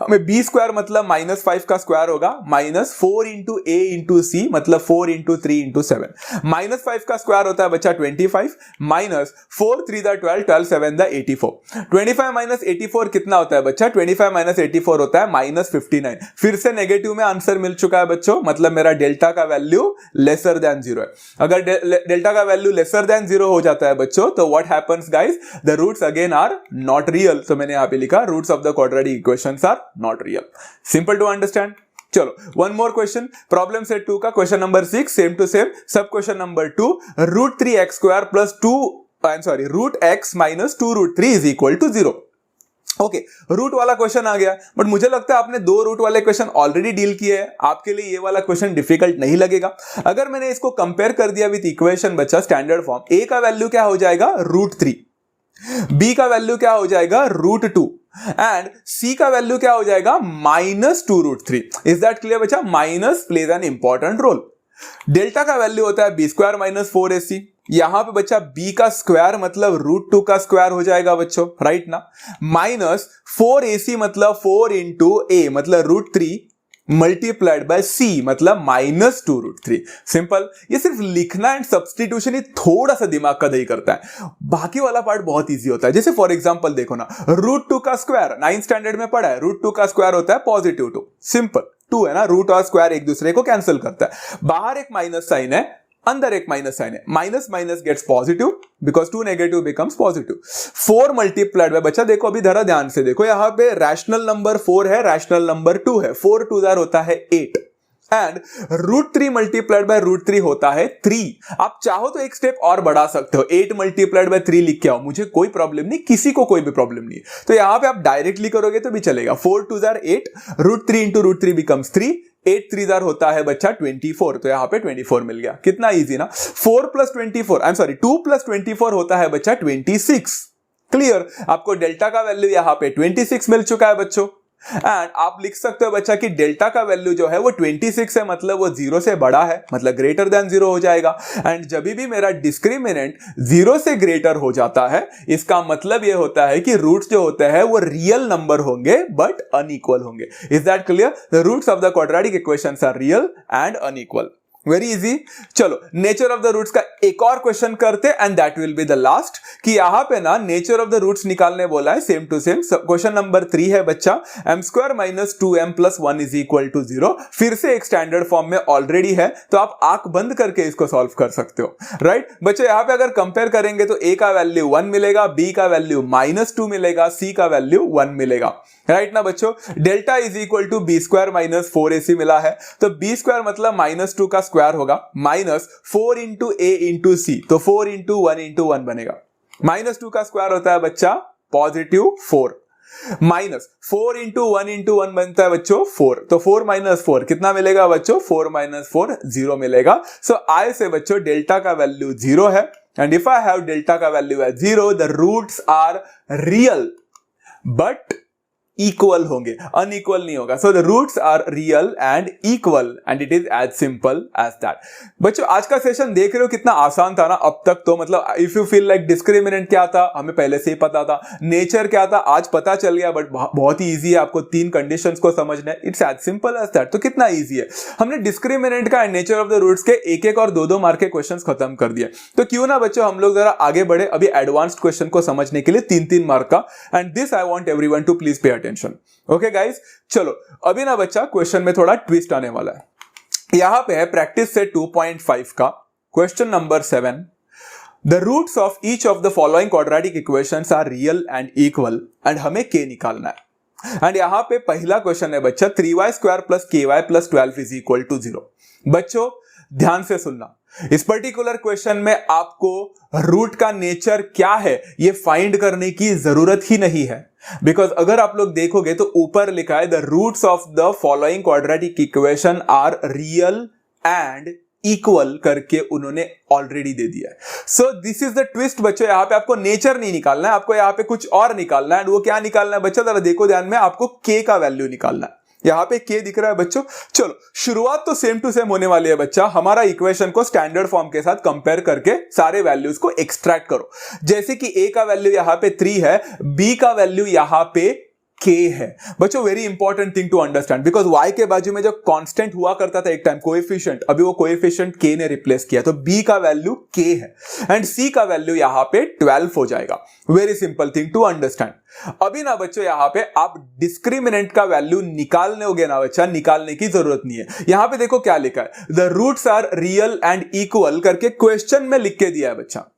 हमें b² मतलब -5 का स्क्वायर होगा, -4 × a × c मतलब 4 × 3 × 7। -5 का स्क्वायर होता है बच्चा 25, -4 3 12, 12 7 84। 25 - 84 कितना होता है बच्चा? 25 - 84 होता है -59। फिर से नेगेटिव में आंसर मिल चुका है बच्चों, मतलब मेरा डेल्टा का वैल्यू लेसर देन 0 है। अगर डेल्टा का वैल्यू लेसर देन 0 हो जाता है बच्चों, तो what happens guys? The roots again are not real. तो मैंने यहां पे लिखा roots of the quadratic equation are not real. Simple to understand. चलो one more question, problem set 2 का question number 6, same to same. सब question number 2, √3x² + 2 √x - 2√3 = 0। Okay, root वाला क्वेश्चन आ गया, बट मुझे लगता है आपने 2 रूट वाले क्वेश्चन ऑलरेडी डील किए हैं, आपके लिए ये वाला क्वेश्चन डिफिकल्ट नहीं लगेगा। अगर मैंने इसको कंपेयर कर दिया विद इक्वेशन बच्चा स्टैंडर्ड फॉर्म, a का वैल्यू क्या हो जाएगा? √3, b का वैल्यू क्या हो जाएगा? √2 एंड c का वैल्यू क्या हो जाएगा? -2√3। इज दैट क्लियर बच्चा? Minus plays an important role. Delta का वैल्यू होता है b² - 4ac। यहां पे बच्चा b का स्क्वायर मतलब √2 का स्क्वायर हो जाएगा बच्चों, राइट ना? -4ac मतलब 4 × a मतलब √3 मल्टीप्लाइड बाय c मतलब -2√3। सिंपल। ये सिर्फ लिखना एंड सब्स्टिट्यूशन ही थोड़ा सा दिमाग का दही करता है, बाकी वाला पार्ट बहुत इजी होता है। जैसे फॉर एग्जांपल देखो ना, √2 का स्क्वायर 9th स्टैंडर्ड में पढ़ा है, √2 का स्क्वायर होता है +2। सिंपल, 2 है ना, रूट और स्क्वायर एक दूसरे को कैंसिल करता है। बाहर एक माइनस साइन है, अंदर एक माइनस साइन है, minus minus gets positive because 2 negative becomes positive. 4 multiplied by, बच्चा देखो अभी जरा ध्यान से देखो, यहां पे रैशनल नंबर 4 है, रैशनल नंबर 2 है, 4 2 होता है 8 एंड √3 मल्टीप्लाइड बाय √3 होता है 3। आप चाहो तो एक स्टेप और बढ़ा सकते हो, 8 मल्टीप्लाइड बाय 3 लिख के आओ, मुझे कोई प्रॉब्लम नहीं, किसी को कोई भी प्रॉब्लम नहीं। तो यहां पे आप डायरेक्टली करोगे तो भी चलेगा। 4 2 8, √3 × √3 बिकम्स 3, 8 3 होता है बच्चा 24। तो यहां पे 24 मिल गया, कितना इजी ना। 4 + 24 2 + 24 होता है बच्चा 26। क्लियर? आपको डेल्टा का वैल्यू यहां पे 26 मिल चुका है बच्चों। एंड आप लिख सकते हो बच्चा कि डेल्टा का वैल्यू जो है वो 26 है, मतलब वो 0 से बड़ा है, मतलब ग्रेटर देन 0 हो जाएगा। एंड जब भी मेरा डिस्क्रिमिनेंट 0 से ग्रेटर हो जाता है, इसका मतलब ये होता है कि रूट्स जो होते हैं वो रियल नंबर होंगे बट अनइक्वल होंगे। Is that clear? The roots of the quadratic equations are real and unequal. Very easy. चलो नेचर ऑफ द रूट्स का एक और क्वेश्चन करते and that will be the last, कि यहां पे ना नेचर ऑफ द रूट्स निकालने बोला है, same to same. Question number 3 है बच्चा, m² - 2m + 1 = 0। फिर से एक स्टैंडर्ड फॉर्म में ऑलरेडी है, तो आप आंख बंद करके इसको सॉल्व कर सकते हो, राइट बच्चे? यहां पे अगर कंपेयर करेंगे तो a का वैल्यू 1 मिलेगा, b का वैल्यू -2 मिलेगा, c का वैल्यू 1 मिलेगा, राइट ना बच्चों? Delta is equal to b² - 4ac मिला है, तो b² मतलब -2 का स्क्वायर होगा, -4 × a × c, तो 4 × 1 × 1 बनेगा। -2 का स्क्वायर होता है बच्चा +4, -4 × 1 × 1 बनता है बच्चों 4, तो 4 - 4 कितना मिलेगा बच्चों? 4 - 4 0 मिलेगा। सो आई से बच्चों डेल्टा का वैल्यू 0 है, and if I have delta का value as 0, the roots are real but equal होंगे, अनइक्वल नहीं होगा। So the roots are real and equal and it is as simple as that. बच्चों आज का सेशन देख रहे हो कितना आसान था ना अब तक, तो मतलब if you feel like discriminant क्या था हमें पहले से ही पता था, नेचर क्या था आज पता चल गया, बट बहुत ही ईजी है, आपको 3 कंडीशंस को समझना है, it's as simple as that. तो कितना ईजी है, हमने डिस्क्रिमिनेंट का and nature of the roots के 1-1 और 2-2 मार्क के क्वेश्चन खत्म कर दिए। तो क्यों ना बच्चों हम लोग जरा आगे बढ़े अभी एडवांस्ड क्वेश्चन को समझने के लिए 3-3 मार्क का, and this I want everyone to please pay attention. Okay guys, चलो अभी ना बच्चा क्वेश्चन में थोड़ा ट्विस्ट आने वाला है। यहां पे है प्रैक्टिस से 2.5 का question number 7, the roots of each of the following quadratic equations are real and equal, and हमें k निकालना है। एंड यहां पे पहला क्वेश्चन है बच्चा 3y² + ky + 12 = 0। बच्चों ध्यान से सुनना, इस पर्टिकुलर क्वेश्चन में आपको रूट का नेचर क्या है ये फाइंड करने की जरूरत ही नहीं है, बिकॉज अगर आप लोग देखोगे तो ऊपर लिखा है the roots of the following quadratic equation are real and equal करके उन्होंने ऑलरेडी दे दिया है। So this is the twist बच्चों, यहां पे आपको नेचर नहीं निकालना है, आपको यहां पे कुछ और निकालना है। वो क्या निकालना है बच्चों, जरा देखो ध्यान में, आपको के का वैल्यू निकालना है। यहां पे के दिख रहा है बच्चों। चलो शुरुआत तो सेम टू सेम होने वाली है बच्चा। हमारा इक्वेशन को स्टैंडर्ड फॉर्म के साथ कंपेयर करके सारे वैल्यूज को एक्सट्रैक्ट करो। जैसे कि ए का वैल्यू यहां पे 3 है, बी का वैल्यू यहां पे k है बच्चों। Very important thing to understand, because y के बाजू में जो कांस्टेंट हुआ करता था एक टाइम कोएफिशिएंट, अभी वो कोएफिशिएंट k ने रिप्लेस किया, तो b का वैल्यू k है एंड c का वैल्यू यहां पे 12 हो जाएगा। Very simple thing to understand. अभी ना बच्चों यहां पे आप डिस्क्रिमिनेंट का वैल्यू निकालने होगे ना बच्चा, निकालने की जरूरत नहीं है। यहां पे देखो क्या लिखा है, the roots are real and equal करके क्वेश्चन में लिख के दिया है बच्चा।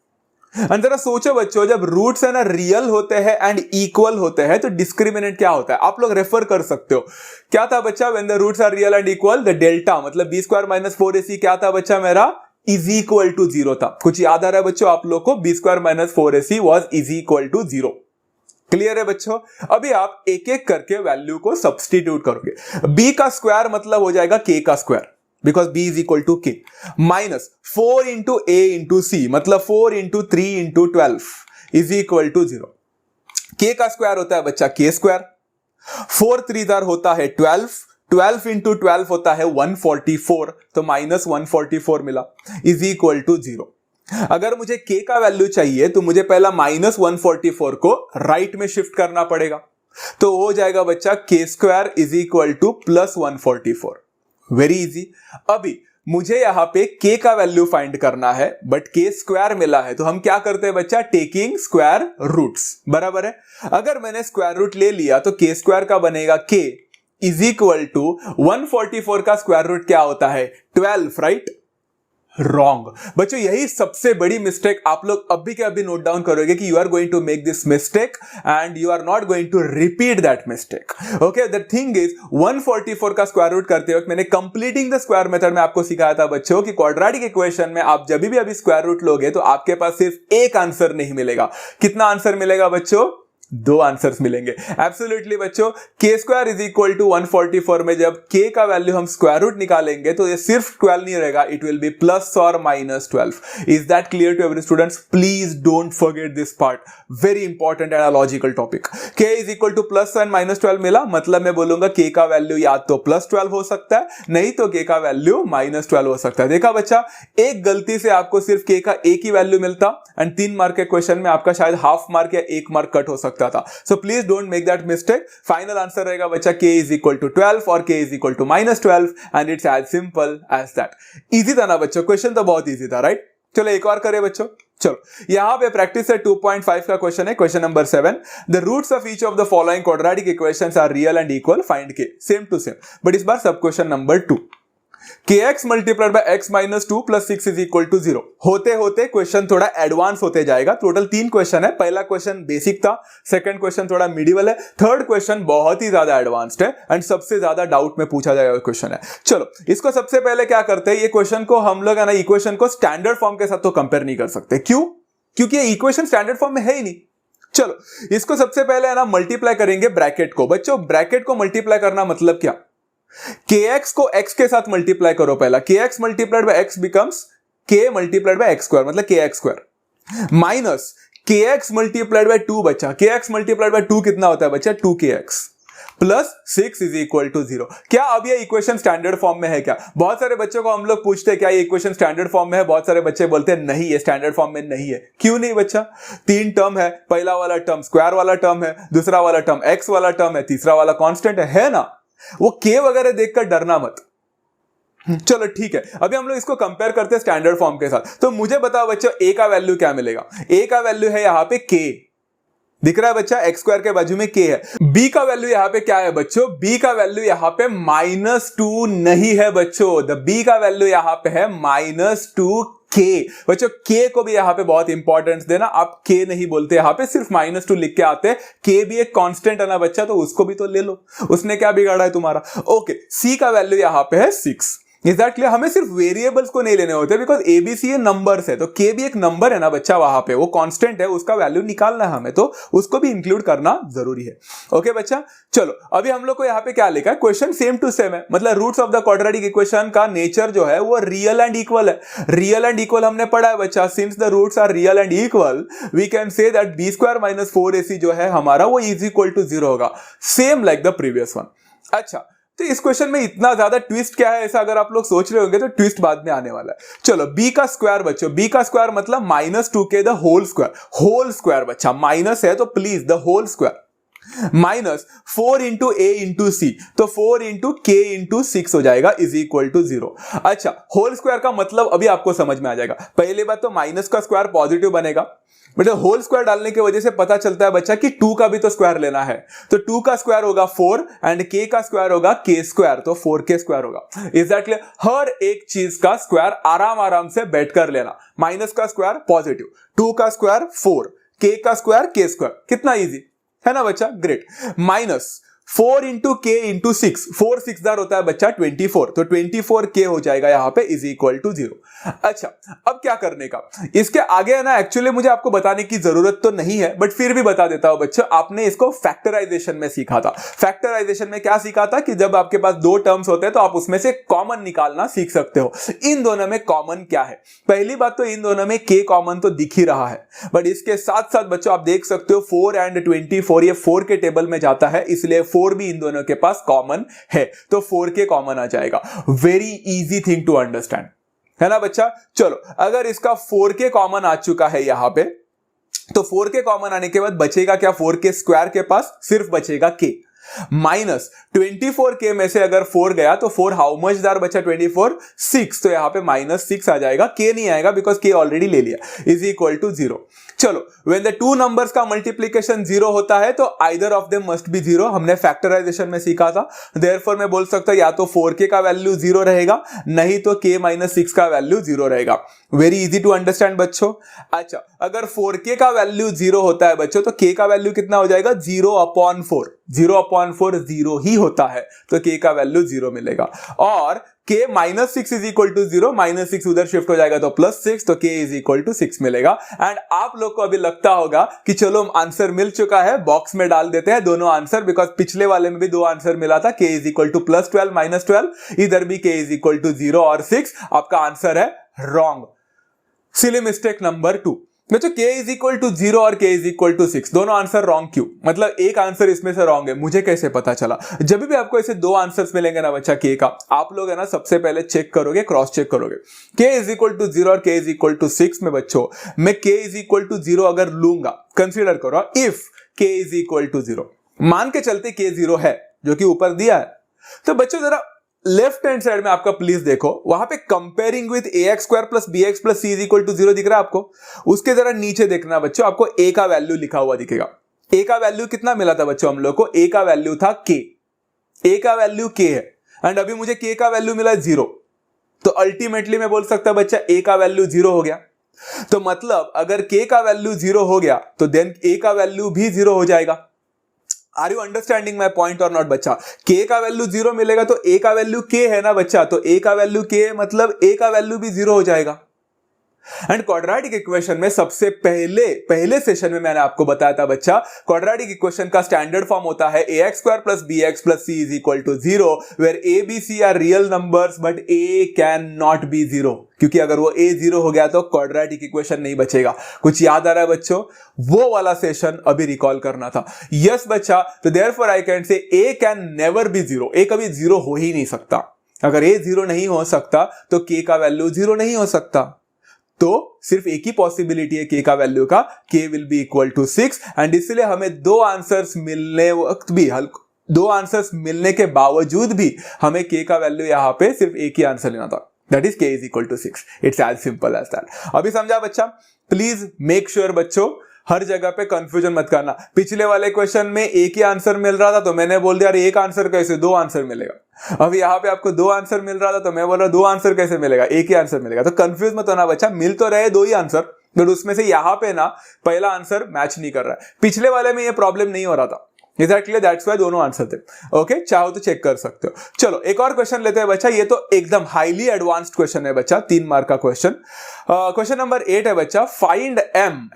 जरा सोचो बच्चों, जब रूट्स है ना रियल होते हैं एंड इक्वल होते हैं तो डिस्क्रिमिनेंट क्या होता है, आप लोग रेफर कर सकते हो। क्या था बच्चा, when the roots are real and equal the delta मतलब b स्क्वायर माइनस 4ac क्या था बच्चा मेरा, इज इक्वल टू 0 था। कुछ याद आ रहा है बच्चों आप लोग को, b square minus 4ac was is equal to 0। Clear है बच्चों। अभी आप एक एक करके वैल्यू को सब्स्टिट्यूट करोगे। b का स्क्वायर मतलब हो जाएगा k का square, because b is equal to k, minus 4 into a into c मतलब 4 into 3 into 12 is equal to 0। k का स्क्वायर होता है बच्चा k स्क्वायर, 4 3 होता है 12, 12 into 12 होता है 144, तो माइनस 144 मिला is equal to 0। अगर मुझे k का वैल्यू चाहिए तो मुझे पहला माइनस 144 को राइट में शिफ्ट करना पड़ेगा, तो हो जाएगा बच्चा k square is equal to plus 144। Very easy. अभी मुझे यहां पे k का वैल्यू फाइंड करना है, बट k स्क्वायर मिला है, तो हम क्या करते हैं बच्चा, टेकिंग स्क्वायर रूट्स, बराबर है। अगर मैंने स्क्वायर रूट ले लिया तो k स्क्वायर का बनेगा k इज इक्वल टू 144 का स्क्वायर रूट क्या होता है 12, राइट। रॉन्ग बच्चों, यही सबसे बड़ी मिस्टेक आप लोग अभी के अभी नोट डाउन करोगे कि you are going to make this mistake and you are not going to repeat that mistake. Okay, the thing is 144 का स्क्वायर रूट करते वक्त मैंने कंप्लीटिंग द स्क्वायर मेथड में आपको सिखाया था बच्चों कि क्वाड्रेटिक इक्वेशन में आप जब भी अभी स्क्वायर रूट लोगे तो आपके पास सिर्फ एक आंसर नहीं मिलेगा। कितना आंसर मिलेगा बच्चों, 2 आंसर्स मिलेंगे। एब्सोल्युटली बच्चों, k square is equal to 144 में जब k का वैल्यू हम स्क्वायर रूट निकालेंगे तो ये सिर्फ 12 नहीं रहेगा, इट विल बी प्लस और minus 12। Is that clear to every students? Please don't forget this part, very important and logical topic. k is equal to plus and minus 12 मिला, मतलब मैं बोलूंगा k का वैल्यू या तो प्लस 12 हो सकता है, नहीं तो k का वैल्यू माइनस 12 हो सकता है। देखा बच्चा, एक गलती से आपको सिर्फ k का एक ही वैल्यू मिलता एंड 3 मार्क के क्वेश्चन में आपका शायद हाफ मार्क या 1 मार्क कट हो सकता था। So please don't make that mistake. Final answer रहेगा बच्चा k इज इक्वल टू 12 और k is equal to minus 12 and it's as simple as that. Easy था ना बच्चों, क्वेश्चन तो बहुत इजी था, राइट। चलो एक और करें बच्चों। चलो यहां पे प्रैक्टिस है 2.5 का क्वेश्चन है, question number 7। The roots of each of the following quadratic equations are real and equal, find k। Same to same, but इस बार sub question number 2। kx multiplied by x minus 2 plus 6 is equal to 0। होते होते क्वेश्चन थोड़ा एडवांस होते जाएगा। टोटल 3 क्वेश्चन है। पहला क्वेश्चन बेसिक था, सेकंड क्वेश्चन थोड़ा मिडिवल है, थर्ड क्वेश्चन बहुत ही ज्यादा एडवांस्ड है एंड सबसे ज्यादा डाउट में पूछा जाएगा क्वेश्चन है। चलो इसको सबसे पहले क्या करते हैं, ये क्वेश्चन को हम लोग है ना इक्वेशन को स्टैंडर्ड फॉर्म के साथ तो कंपेयर नहीं कर सकते। क्यों? क्योंकि ये इक्वेशन स्टैंडर्ड फॉर्म में है ही नहीं। चलो इसको सबसे पहले है ना मल्टीप्लाई करेंगे ब्रैकेट को। बच्चों ब्रैकेट को मल्टीप्लाई करना मतलब क्या, kx को x के साथ मल्टीप्लाई करो पहला, kx multiplied by x becomes k multiplied by x square मतलब kx square, minus kx multiplied bye 2 बच्चा, kx मल्टीप्लाइड बाय 2 कितना होता है बच्चा 2kx plus 6 is equal to 0। क्या अब ये इक्वेशन स्टैंडर्ड फॉर्म में है क्या? बहुत सारे बच्चों को हम लोग पूछते हैं क्या ये इक्वेशन स्टैंडर्ड फॉर्म में है, बहुत सारे बच्चे बोलते हैं नहीं ये स्टैंडर्ड फॉर्म में नहीं है। क्यों नहीं बच्चा? 3 टर्म है, पहला वाला टर्म स्क्वायर वाला टर्म है, दूसरा वाला टर्म x वाला टर्म है, तीसरा वाला कांस्टेंट है ना। वो k वगैरह देखकर डरना मत। चलो ठीक है, अभी हम लोग इसको कंपेयर करते हैं स्टैंडर्ड फॉर्म के साथ। तो मुझे बताओ बच्चों a का वैल्यू क्या मिलेगा? a का वैल्यू है यहां पे k, दिख रहा है बच्चा, x स्क्वायर के बाजू में k है। b का वैल्यू यहां पे क्या है बच्चों? b का वैल्यू यहां पे -2 नहीं है बच्चों, द b का वैल्यू यहां पे है -2k। बच्चों k को भी यहां पे बहुत इंपॉर्टेंस देना, आप k नहीं बोलते यहां पे, सिर्फ -2 लिख के आते हैं। k भी एक कांस्टेंट है ना बच्चा, तो उसको भी तो ले लो, उसने क्या बिगाड़ा है तुम्हारा। ओके, c का वैल्यू यहां पे है 6। Is that clear? हमें सिर्फ वेरिएबल्स को नहीं लेने होते, बिकॉज एबीसी ये नंबर्स है, तो के भी एक नंबर है ना बच्चा, वहां पे वो कांस्टेंट है, उसका वैल्यू निकालना है हमें, तो उसको भी इंक्लूड करना जरूरी है। ओके बच्चा, चलो अभी हम लोग को यहाँ पे क्या लिखा है, क्वेश्चन सेम टू सेम है, मतलब roots of the quadratic equation का नेचर जो है वो रियल एंड इक्वल है। रियल एंड इक्वल हमने पढ़ा है बच्चा, since the roots are real and equal we can say that b square minus 4ac जो है हमारा वो इज इक्वल टू 0 होगा, same like the previous one. अच्छा, तो इस क्वेश्चन में इतना ज्यादा ट्विस्ट क्या है, ऐसा अगर आप लोग सोच रहे होंगे तो ट्विस्ट बाद में आने वाला है। चलो b का स्क्वायर बच्चों, b का स्क्वायर मतलब -2k द होल स्क्वायर बच्चा, माइनस है तो plus the whole square, minus 4 into a into c, तो 4 इंटू k इंटू 6 हो जाएगा इज इक्वल टू 0। अच्छा, होल स्क्वायर का मतलब अभी आपको समझ में आ जाएगा। पहली बात तो माइनस का स्क्वायर पॉजिटिव बनेगा, बट होल स्क्वायर डालने की वजह से पता चलता है बच्चा कि 2 का भी तो स्क्वायर लेना है, तो 2 का स्क्वायर होगा 4 एंड k का स्क्वायर होगा k स्क्वायर, तो 4k स्क्वायर होगा। Is that clear? हर एक चीज का स्क्वायर आराम से बैठ कर लेना, माइनस का स्क्वायर पॉजिटिव, 2 का स्क्वायर 4, k का स्क्वायर k स्क्वायर, कितना इजी है ना बच्चा, ग्रेट। माइनस 4 इंटू के इंटू 6, 4 6 दार होता है बच्चा 24, तो 24k हो जाएगा यहां पे इज इक्वल टू 0। अच्छा, अब क्या करने का, इसके आगे है ना, एक्चुअली मुझे आपको बताने की जरूरत तो नहीं है, बट फिर भी बता देता हूं बच्चा, आपने इसको फैक्टराइजेशन में सीखा था। फैक्टराइजेशन में क्या सीखा था कि जब आपके पास दो टर्म्स होते हैं तो आप उसमें से कॉमन निकालना सीख सकते हो। इन दोनों में कॉमन क्या है? पहली बात तो इन दोनों में k कॉमन तो दिख ही रहा है, बट इसके साथ साथ बच्चों आप देख सकते हो 4 एंड 24, ये 4 के टेबल में जाता है, इसलिए 4 भी इन दोनों के पास कॉमन है, तो 4k कॉमन आ जाएगा। Very easy thing to understand, है ना बच्चा। चलो, अगर इसका 4k कॉमन आ चुका है यहां पे, तो 4k कॉमन आने के बाद बचेगा क्या, 4k स्क्वायर के पास सिर्फ बचेगा k, माइनस 24k में से अगर 4 गया तो 4 हाउ मच दार बचा 24, 6, तो यहां पे -6 आ जाएगा, k नहीं आएगा बिकॉज k ऑलरेडी ले लिया, इज इक्वल टू 0। चलो, व्हेन द टू नंबर्स का मल्टीप्लिकेशन 0 होता है तो either of them must be 0, हमने फैक्टराइजेशन में सीखा था। देयरफॉर मैं बोल सकता हूं या तो 4k का वैल्यू 0 रहेगा, नहीं तो k - 6 का वैल्यू 0 रहेगा। वेरी इजी टू अंडरस्टैंड बच्चों। अच्छा, अगर 4k का वैल्यू 0 होता है बच्चों, तो k का वैल्यू कितना हो जाएगा, 0/4, 0/4 0 ही होता है, तो k का वैल्यू 0 मिलेगा। और k -6 इज इक्वल टू 0, -6 उधर शिफ्ट हो जाएगा तो +6, तो k इज इक्वल टू 6 मिलेगा। एंड आप लोग को अभी लगता होगा कि चलो आंसर मिल चुका है, बॉक्स में डाल देते हैं दोनों आंसर, बिकॉज पिछले वाले में भी दो आंसर मिला था, k इज इक्वल टू +12 -12, इधर भी k इज इक्वल टू 0 और 6। आपका आंसर है रॉन्ग, सिली मिस्टेक नंबर 2। बच्चों k इज इक्वल टू 0 और k इज इक्वल टू 6 दोनों आंसर रॉन्ग क्यों, मतलब एक आंसर इसमें से रॉन्ग है, मुझे कैसे पता चला? जब भी आपको ऐसे दो आंसर्स मिलेंगे ना बच्चा k का, आप लोग है ना सबसे पहले चेक करोगे, क्रॉस चेक करोगे। k इज इक्वल टू 0 और k इज इक्वल टू 6 में बच्चों मैं k इज इक्वल टू 0 अगर लूंगा, कंसीडर करो if k is equal to 0, मान के चलते k 0 है जो कि ऊपर दिया है, तो बच्चों जरा लेफ्ट हैंड साइड में आपका प्लीज देखो, वहां पे comparing with ax square plus bx plus c is equal to 0 दिख रहा है आपको। उसके जरा नीचे देखना बच्चों, आपको a का वैल्यू लिखा हुआ दिखेगा। a का वैल्यू कितना मिला था बच्चों हम लोग को, a का वैल्यू था k, a का वैल्यू k है, एंड अभी मुझे k का वैल्यू मिला 0, तो अल्टीमेटली मैं बोल सकता बच्चा a का वैल्यू 0 हो गया। तो मतलब अगर k का वैल्यू 0 हो गया तो देन a का वैल्यू भी 0 हो जाएगा। Are you understanding my point और नॉट बच्चा? k का वैल्यू 0 मिलेगा तो a का वैल्यू k है ना बच्चा, तो a का वैल्यू k है, मतलब a का वैल्यू भी 0 हो जाएगा। एंड क्वाड्रेटिक इक्वेशन में सबसे पहले सेशन में मैंने आपको बताया था बच्चा, क्वाड्रेटिक इक्वेशन का स्टैंडर्ड फॉर्म होता है ax square plus bx plus c is equal to 0, where a b c are real numbers but a can not be 0, क्योंकि अगर वो a 0 हो गया तो क्वाड्रेटिक इक्वेशन नहीं बचेगा। कुछ याद आ रहा है बच्चों? वो वाला सेशन अभी रिकॉल करना था। यस बच्चा, तो therefore I can say a can never be 0, a कभी 0 हो ही नहीं सकता। अगर a 0 नहीं हो सकता तो k का वैल्यू 0 नहीं हो सकता, तो सिर्फ एक ही पॉसिबिलिटी है k का वैल्यू का, k will be equal to 6। And इसलिए हमें दो आंसर्स मिलने के बावजूद भी हमें k का वैल्यू यहां पे सिर्फ एक ही आंसर लेना था, that is k is equal to 6। It's as simple as that. अभी समझा बच्चा? प्लीज मेक श्योर बच्चों हर जगह पे कंफ्यूजन मत करना। पिछले वाले क्वेश्चन में एक ही आंसर मिल रहा था तो मैंने बोल दिया अरे एक आंसर कैसे, दो आंसर मिलेगा। अब यहाँ पे आपको दो आंसर मिल रहा था तो मैं बोल रहा दो आंसर कैसे मिलेगा, एक ही आंसर मिलेगा। तो कंफ्यूज मत होना बच्चा, मिल तो रहे दो ही आंसर, बट उसमें से यहाँ पे ना पहला आंसर मैच नहीं कर रहा है। पिछले वाले में ये प्रॉब्लम नहीं हो रहा था, एग्जैक्टली, दैट्स वाई दोनों आंसर थे। ओके, चाहो तो चेक कर सकते हो। चलो एक और क्वेश्चन लेते हैं बच्चा, ये तो एकदम हाईली एडवांस्ड क्वेश्चन है बच्चा, 3 मार्क का क्वेश्चन। क्वेश्चन नंबर 8 है बच्चा, फाइंड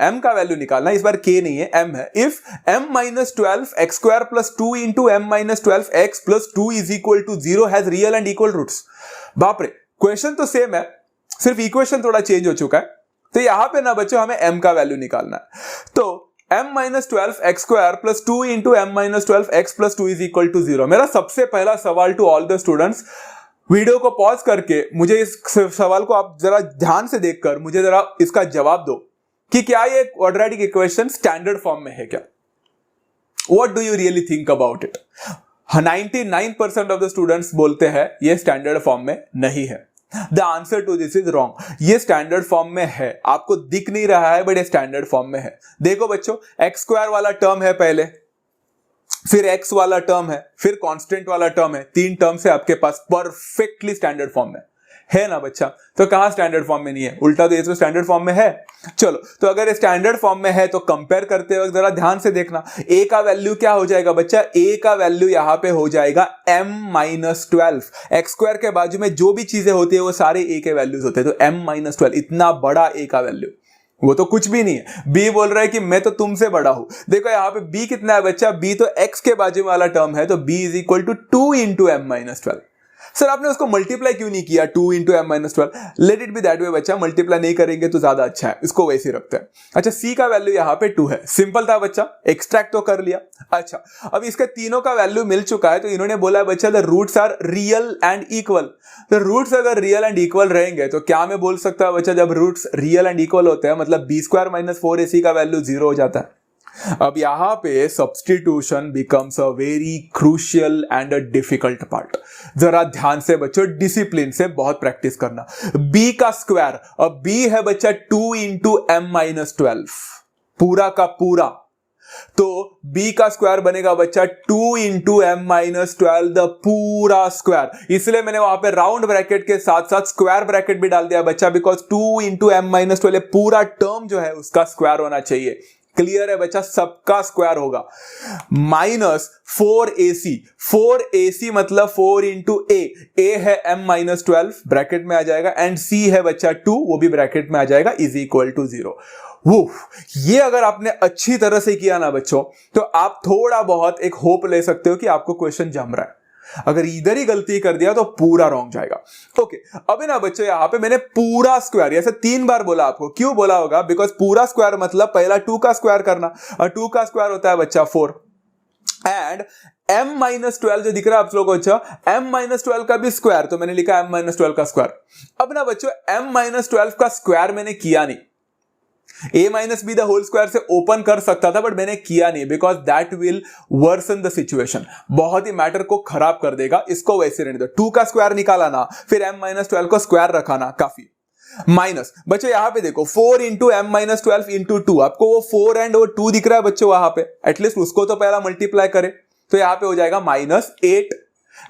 m का वैल्यू निकालना, इस बार k नहीं है m है। If m minus 12 x square plus 2 into m minus 12 x plus 2 is equal to 0 has real and equal roots. बाप रे, क्वेश्चन तो सेम है, सिर्फ इक्वेशन थोड़ा चेंज हो चुका है। तो यहां पे ना बच्चों हमें m का वैल्यू निकालना है। तो m minus 12 x square plus 2 into m minus 12 x plus 2 is equal to 0। मेरा सबसे पहला सवाल to all the students, video को पॉज करके मुझे इस सवाल को आप जरा ध्यान से देखकर मुझे जरा इसका जवाब दो कि क्या ये क्वाड्रेटिक इक्वेशन स्टैंडर्ड फॉर्म में है क्या? What do you really think about it? 99% of the students बोलते हैं ये स्टैंडर्ड फॉर्म में नहीं है। The answer to this is wrong. ये स्टैंडर्ड फॉर्म में है, आपको दिख नहीं रहा है बट ये स्टैंडर्ड फॉर्म में है। देखो बच्चों, एक्स स्क्वायर वाला टर्म है पहले, फिर एक्स वाला टर्म है, फिर कांस्टेंट वाला टर्म है, 3 टर्म्स है आपके पास, परफेक्टली स्टैंडर्ड फॉर्म में है ना बच्चा। तो कहां स्टैंडर्ड फॉर्म में नहीं है? उल्टा तो ये तो स्टैंडर्ड फॉर्म में है। चलो, तो अगर ये स्टैंडर्ड फॉर्म में है तो कंपेयर करते वक्त जरा ध्यान से देखना, a का वैल्यू क्या हो जाएगा बच्चा? a का वैल्यू यहां पे हो जाएगा m माइनस 12। एक्स स्क्वायर के बाजू में जो भी चीजें होती है वो सारे a के वैल्यूज होते हैं, तो m माइनस 12 इतना बड़ा a का वैल्यू, वो तो कुछ भी नहीं है। b बोल रहा है कि मैं तो तुमसे बड़ा हूं। देखो यहां पे b कितना है बच्चा? b तो x के बाजू वाला टर्म है, तो b is equal to 2 into m minus 12। Sir आपने उसको मल्टीप्लाई क्यों नहीं किया 2 into m minus 12? Let it be that way बच्चा, मल्टीप्लाई नहीं करेंगे तो ज्यादा अच्छा है, इसको वैसे ही रखते हैं। अच्छा, c का वैल्यू यहां पे 2 है, सिंपल था बच्चा, एक्सट्रैक्ट तो कर लिया। अच्छा, अब इसके तीनों का वैल्यू मिल चुका है, तो इन्होंने बोला बच्चा the roots are real and equal. तो रूट्स अगर रियल एंड इक्वल रहेंगे तो क्या मैं बोल सकता हूं बच्चा, जब रूट्स रियल एंड इक्वल होते हैं मतलब b स्क्वायर माइनस 4ac का वैल्यू 0 हो जाता है। अब यहां पे substitution becomes a very crucial and a difficult part. जरा ध्यान से बच्चों, डिसिप्लिन से बहुत प्रैक्टिस करना। b का स्क्वायर, अब b है बच्चा 2 इंटू m माइनस 12 पूरा का पूरा, तो b का स्क्वायर बनेगा बच्चा 2 इंटू m माइनस 12 द पूरा स्क्वायर। इसलिए मैंने वहां पे राउंड ब्रैकेट के साथ साथ स्क्वायर ब्रैकेट भी डाल दिया बच्चा, बिकॉज 2 इंटू m माइनस 12 पूरा टर्म जो है उसका स्क्वायर होना चाहिए। क्लियर है बच्चा, सबका स्क्वायर होगा। माइनस 4ac, 4ac मतलब 4 इंटू a है m माइनस 12 ब्रैकेट में आ जाएगा, एंड c है बच्चा 2, वो भी ब्रैकेट में आ जाएगा, इज इक्वल टू 0। वो ये अगर आपने अच्छी तरह से किया ना बच्चों, तो आप थोड़ा बहुत एक होप ले सकते हो कि आपको क्वेश्चन जम रहा है। अगर इधर ही गलती कर दिया तो पूरा रॉन्ग जाएगा। ओके, अभी ना बच्चों यहां पे मैंने पूरा स्क्वायर ऐसे 3 बार बोला आपको। क्यों बोला होगा? बिकॉज पूरा स्क्वायर मतलब पहला 2 का स्क्वायर करना, और 2 का स्क्वायर होता है बच्चा 4, एंड m माइनस 12 जो दिख रहा है आप लोगों को बच्चा, m माइनस 12 का भी स्क्वायर, तो मैंने लिखा m माइनस 12 का स्क्वायर। अब ना बच्चों m माइनस 12 का स्क्वायर मैंने किया नहीं, a minus b the whole square से ओपन कर सकता था बट मैंने किया नहीं, because that will worsen the situation, बहुत ही मैटर को खराब कर देगा। इसको वैसे रहने दो। 2 का स्क्वायर निकाला ना, फिर m माइनस 12 को स्क्वायर रखा ना, काफी। माइनस बच्चों यहां पे देखो 4 इंटू m माइनस 12 इंटू 2, आपको वो 4 एंड वो 2 दिख रहा है बच्चों वहां पे, एटलीस्ट उसको तो पहला मल्टीप्लाई करें, तो यहां पे हो जाएगा minus 8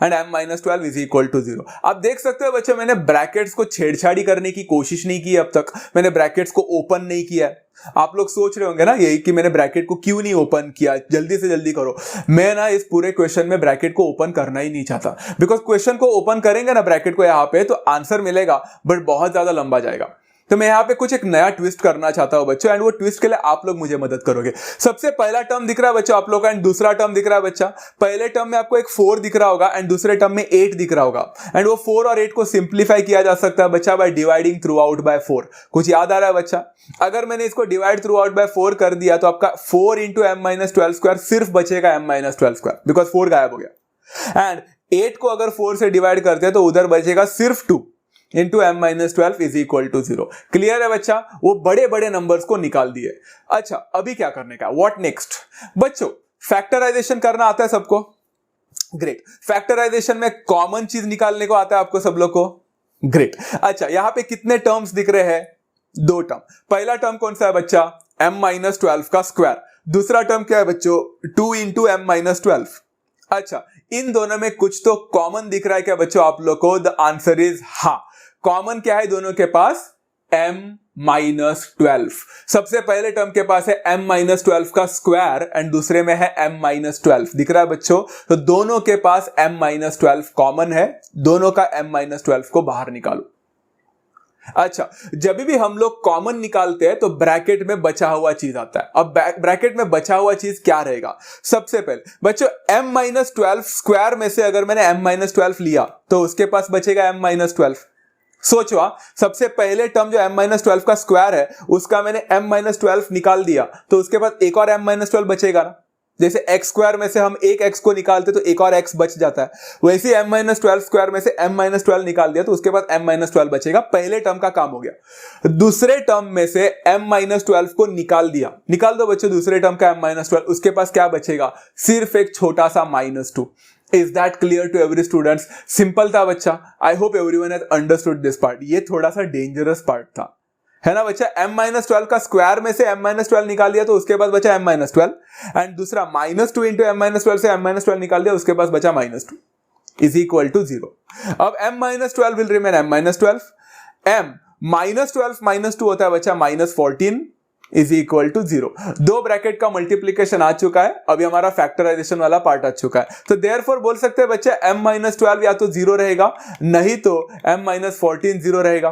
and m minus 12 is equal to 0। आप देख सकते हो बच्चों, मैंने ब्रैकेट्स को छेड़छाड़ी करने की कोशिश नहीं की अब तक, मैंने ब्रैकेट्स को ओपन नहीं किया है। आप लोग सोच रहे होंगे ना यही कि मैंने ब्रैकेट को क्यों नहीं ओपन किया, जल्दी से जल्दी करो। मैं ना इस पूरे क्वेश्चन में ब्रैकेट को ओपन करना ही नहीं चाहता, बिकॉज क्वेश्चन को ओपन करेंगे ना ब्रैकेट को यहां पे, तो आंसर मिलेगा बट बहुत ज्यादा लंबा जाएगा। तो मैं यहां पे कुछ एक नया ट्विस्ट करना चाहता हूं बच्चों, एंड वो ट्विस्ट के लिए आप लोग मुझे मदद करोगे। सबसे पहला टर्म दिख रहा है बच्चों आप लोग का, एंड दूसरा टर्म दिख रहा है बच्चा। पहले टर्म में आपको एक 4 दिख रहा होगा एंड दूसरे टर्म में 8 दिख रहा होगा, एंड वो 4 और 8 को सिंप्लीफाई किया जा सकता है बच्चा by dividing through out by 4। कुछ याद आ रहा है बच्चा? अगर मैंने इसको डिवाइड थ्रू आउट बाय 4 कर दिया तो आपका 4 इंटू m माइनस 12 स्क्वायर सिर्फ बचेगा m माइनस 12 स्क्वायर, बिकॉज 4 गायब हो गया। एंड 8 को अगर 4 से डिवाइड करते हैं तो उधर बचेगा सिर्फ 2 into m minus 12 is equal to 0। Clear है बच्चा? वो बड़े बड़े नंबर्स को निकाल दिए। अच्छा, अभी क्या करने का, व्हाट नेक्स्ट? बच्चों फैक्टराइजेशन करना आता है सबको? ग्रेट। फैक्टराइजेशन में कॉमन चीज निकालने को आता है आपको सब लोग को? ग्रेट। अच्छा, यहां पे कितने टर्म्स दिख रहे हैं? 2 टर्म। पहला टर्म कौन सा है बच्चा? m माइनस 12 का स्क्वायर। दूसरा टर्म क्या है बच्चों? 2 इंटू m माइनस 12। अच्छा, इन दोनों में कुछ तो कॉमन दिख रहा है क्या बच्चों आप लोग को? द आंसर इज हाँ। कॉमन क्या है दोनों के पास? m-12। सबसे पहले टर्म के पास है m-12 का स्क्वायर एंड दूसरे में है m-12। दिख रहा है बच्चों? तो दोनों के पास m-12 कॉमन है, दोनों का m-12 को बाहर निकालो। अच्छा, जब भी हम लोग कॉमन निकालते हैं तो ब्रैकेट में बचा हुआ चीज आता है। अब ब्रैकेट में बचा हुआ चीज क्या रहेगा? सबसे पहले बच्चों m-12 स्क्वायर में से अगर मैंने m-12 लिया तो उसके पास बचेगा m-12। सोचो, सबसे पहले टर्म जो m-12 का स्क्वायर है उसका मैंने m-12 निकाल दिया तो उसके बाद एक और m-12 बचेगा ना। जैसे x स्क्वायर में से हम एक x को निकालते तो एक और x बच जाता है, वैसे m-12 स्क्वायर में से m-12 निकाल दिया तो उसके बाद m-12 बचेगा। पहले टर्म का काम हो गया। दूसरे टर्म में से m-12 को निकाल दिया, निकाल दो बच्चों दूसरे टर्म का m-12, उसके पास क्या बचेगा? सिर्फ एक छोटा सा -2। Is that clear to every students? Simple था बच्चा। I hope everyone has understood this part. ये थोड़ा सा डेंजरस पार्ट था, है ना बच्चा? m-12 का स्क्वायर में से m-12 निकाल दिया तो उसके बाद बचा m-12 एंड दूसरा -2 इंटू m-12 से m-12 निकाल दिया उसके पास बचा -2 इज इक्वल टू 0। अब m-12 will remain m-12, m -12 होता है बच्चा -14 इज इक्वल टू 0। दो ब्रैकेट का मल्टीप्लीकेशन आ चुका है, अभी हमारा फैक्टराइजेशन वाला पार्ट आ चुका है। तो देयरफॉर बोल सकते हैं बच्चा m-12 या तो 0 रहेगा, नहीं तो m-14 0 रहेगा।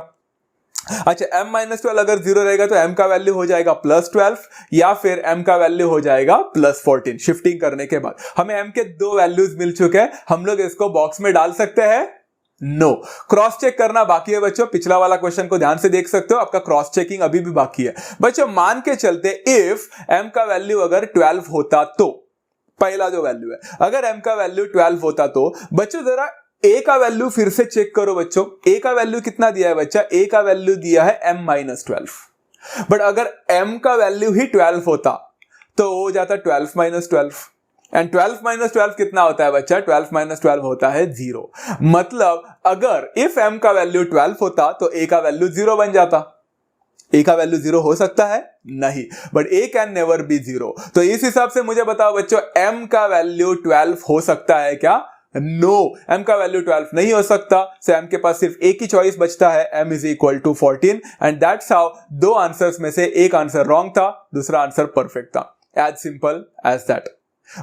अच्छा, m-12 अगर 0 रहेगा तो m का वैल्यू हो जाएगा +12 या फिर m का वैल्यू हो जाएगा +14। शिफ्टिंग करने के बाद हमें m के दो वैल्यूज मिल चुके हैं, हम लोग इसको बॉक्स में डाल सकते हैं? नो। क्रॉस चेक करना बाकी है बच्चों। पिछला वाला क्वेश्चन को ध्यान से देख सकते हो, आपका क्रॉस चेकिंग अभी भी बाकी है बच्चों। मान के चलते इफ m का वैल्यू अगर 12 होता तो, पहला जो वैल्यू है, अगर m का वैल्यू 12 होता तो बच्चों जरा a का वैल्यू फिर से चेक करो बच्चों। a का वैल्यू कितना दिया है बच्चा? a का वैल्यू दिया है m-12। बट अगर m का वैल्यू ही 12 होता तो हो जाता 12 एंड 12 कितना होता है बच्चा? 12 होता है 0। मतलब अगर इफ m का वैल्यू 12 होता तो a का वैल्यू 0 बन जाता। a का वैल्यू 0 हो सकता है? नहीं, but a can never be 0। तो इस हिसाब से मुझे बताओ बच्चों, m का वैल्यू 12 हो सकता है क्या? नो, m का वैल्यू 12 नहीं हो सकता। सो m के पास सिर्फ एक ही चॉइस बचता है, m is equal to 14 and that's how दो आंसर्स में से एक आंसर रॉन्ग था, दूसरा आंसर परफेक्ट था। As simple as that.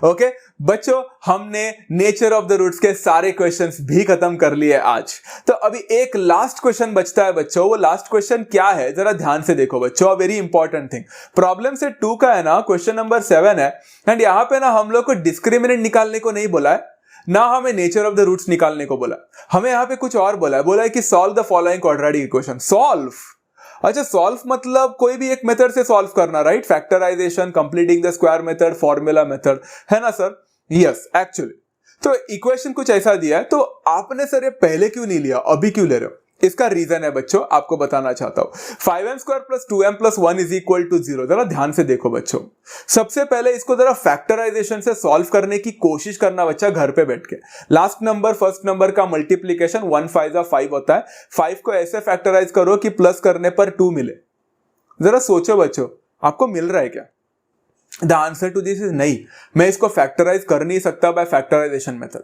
Okay बच्चों, हमने नेचर ऑफ द रूट्स के सारे क्वेश्चंस भी खत्म कर लिए आज। तो अभी एक लास्ट क्वेश्चन बचता है बच्चों। वो लास्ट क्वेश्चन क्या है जरा ध्यान से देखो बच्चों, वेरी इंपॉर्टेंट थिंग। प्रॉब्लम से 2 का है ना, क्वेश्चन नंबर 7 है एंड यहां पे ना हम लोग को डिस्क्रिमिनेंट निकालने को नहीं बोला है, ना हमें नेचर ऑफ द रूट्स निकालने को बोला। हमें यहां पे कुछ और बोला है कि solve the following quadratic equation. Solve, अच्छा सॉल्व मतलब कोई भी एक मेथड से सॉल्व करना, right? Factorisation, completing the square method, formula method, है ना सर? Yes actually. तो इक्वेशन कुछ ऐसा दिया है, तो आपने सर ये पहले क्यों नहीं लिया, अभी क्यों ले रहे हो? इसका रीजन है बच्चों, आपको बताना चाहता हूं। 5m² + 2m + 1 is equal to 0। जरा ध्यान से देखो बच्चों, सबसे पहले इसको जरा फैक्टराइजेशन से सॉल्व करने की कोशिश करना बच्चा घर पे बैठ के। लास्ट नंबर फर्स्ट नंबर का मल्टीप्लीकेशन 1 5 5 होता है। 5 को ऐसे फैक्टराइज करो कि प्लस करने पर 2 मिले। जरा सोचो बच्चों, आपको मिल रहा है क्या? The answer to this is नहीं। मैं इसको फैक्टराइज कर नहीं सकता बाय फैक्टराइजेशन मेथड।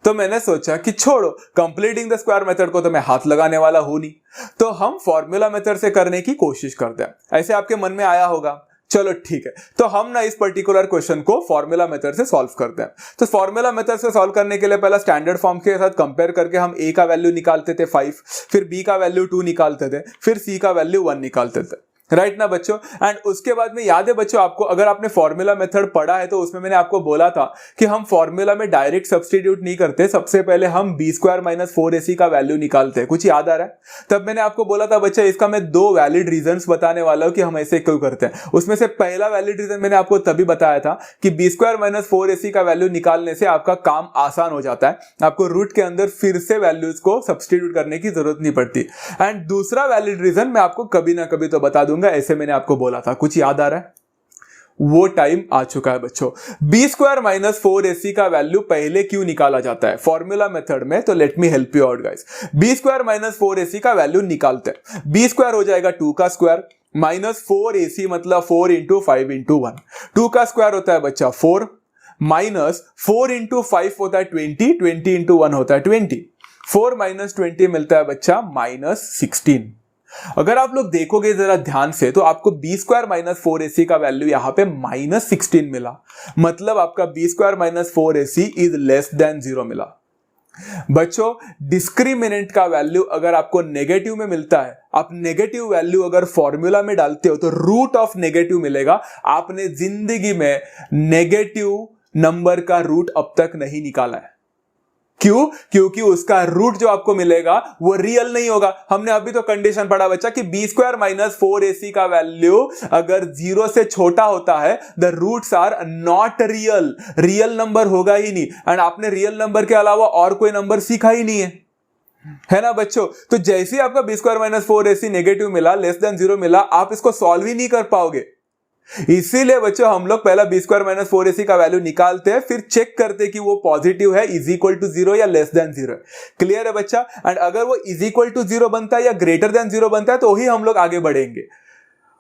तो मैंने सोचा कि छोड़ो, कंप्लीटिंग द स्क्वायर मेथड को तो मैं हाथ लगाने वाला हूं नहीं, तो हम फॉर्मूला मेथड से करने की कोशिश करते हैं। ऐसे आपके मन में आया होगा, चलो ठीक है, तो हम ना इस पर्टिकुलर क्वेश्चन को फॉर्मूला मेथड से सॉल्व करते हैं। तो फॉर्मूला मेथड से सॉल्व करने के लिए पहला स्टैंडर्ड फॉर्म के साथ कंपेयर करके हम a का वैल्यू निकालते थे 5, फिर b का वैल्यू 2 निकालते थे, फिर c का वैल्यू 1 निकालते थे, राइट ना बच्चों? एंड उसके बाद में याद है बच्चों आपको, अगर आपने फॉर्मूला मेथड पढ़ा है तो उसमें मैंने आपको बोला था कि हम फॉर्मूला में डायरेक्ट सब्स्टिट्यूट नहीं करते, सबसे पहले हम b² - 4ac का वैल्यू निकालते हैं। कुछ याद आ रहा है? तब मैंने आपको बोला था बच्चा, इसका मैं 2 वैलिड रीजंस बताने वाला हूं कि हम ऐसे क्यों करते हैं। उसमें से पहला वैलिड रीजन मैंने आपको तभी बताया था कि b² - 4ac का वैल्यू निकालने से आपका काम आसान हो जाता है, आपको रूट के अंदर फिर से वैल्यूज को सब्स्टिट्यूट करने की जरूरत नहीं पड़ती। एंड दूसरा वैलिड रीजन मैं आपको कभी ना कभी तो बता दूंगा, ऐसे मैंने आपको बोला था। कुछ याद आ रहा है? वो टाइम आ चुका है बच्चों। b² - 4ac का वैल्यू पहले क्यों निकाला जाता है फॉर्मूला मेथड में? तो let me help you out guys. b² - 4ac का वैल्यू निकालते हैं। b² हो जाएगा 2 का स्क्वायर माइनस 4ac मतलब 4 × 5 × 1। 2 का स्क्वायर होता है बच्चा 4 माइनस 4 × 5 होता है 20, 20 × 1 होता है 20। 4 - 20 मिलता है बच्चा -16। अगर आप लोग देखोगे जरा ध्यान से तो आपको b स्क्वायर माइनस 4ac का वैल्यू यहां पे -16 मिला, मतलब आपका b square minus 4ac is less than 0 मिला। बच्चों डिस्क्रिमिनेंट का वैल्यू अगर आपको नेगेटिव में मिलता है, आप नेगेटिव वैल्यू अगर फॉर्मूला में डालते हो तो रूट ऑफ नेगेटिव मिलेगा। आपने जिंदगी में नेगेटिव नंबर का रूट अब तक नहीं निकाला है। क्यों? क्योंकि उसका रूट जो आपको मिलेगा वो रियल नहीं होगा। हमने अभी तो कंडीशन पढ़ा बच्चा कि b स्क्वायर माइनस 4ac का वैल्यू अगर 0 से छोटा होता है the roots are not real, real number होगा ही नहीं। एंड आपने रियल नंबर के अलावा और कोई नंबर सीखा ही नहीं है ना बच्चों। तो जैसे ही आपका b square minus 4ac negative मिला, लेस देन 0 मिला, आप इसको सॉल्व ही नहीं कर पाओगे। इसीलिए बच्चों हम लोग पहला b स्क्वायर माइनस 4ac का वैल्यू निकालते हैं, फिर चेक करते हैं कि वो पॉजिटिव है, इज इक्वल टू 0 या लेस देन 0। क्लियर है बच्चा? एंड अगर वो इज इक्वल टू 0 बनता है या ग्रेटर देन 0 बनता है तो ही हम लोग आगे बढ़ेंगे,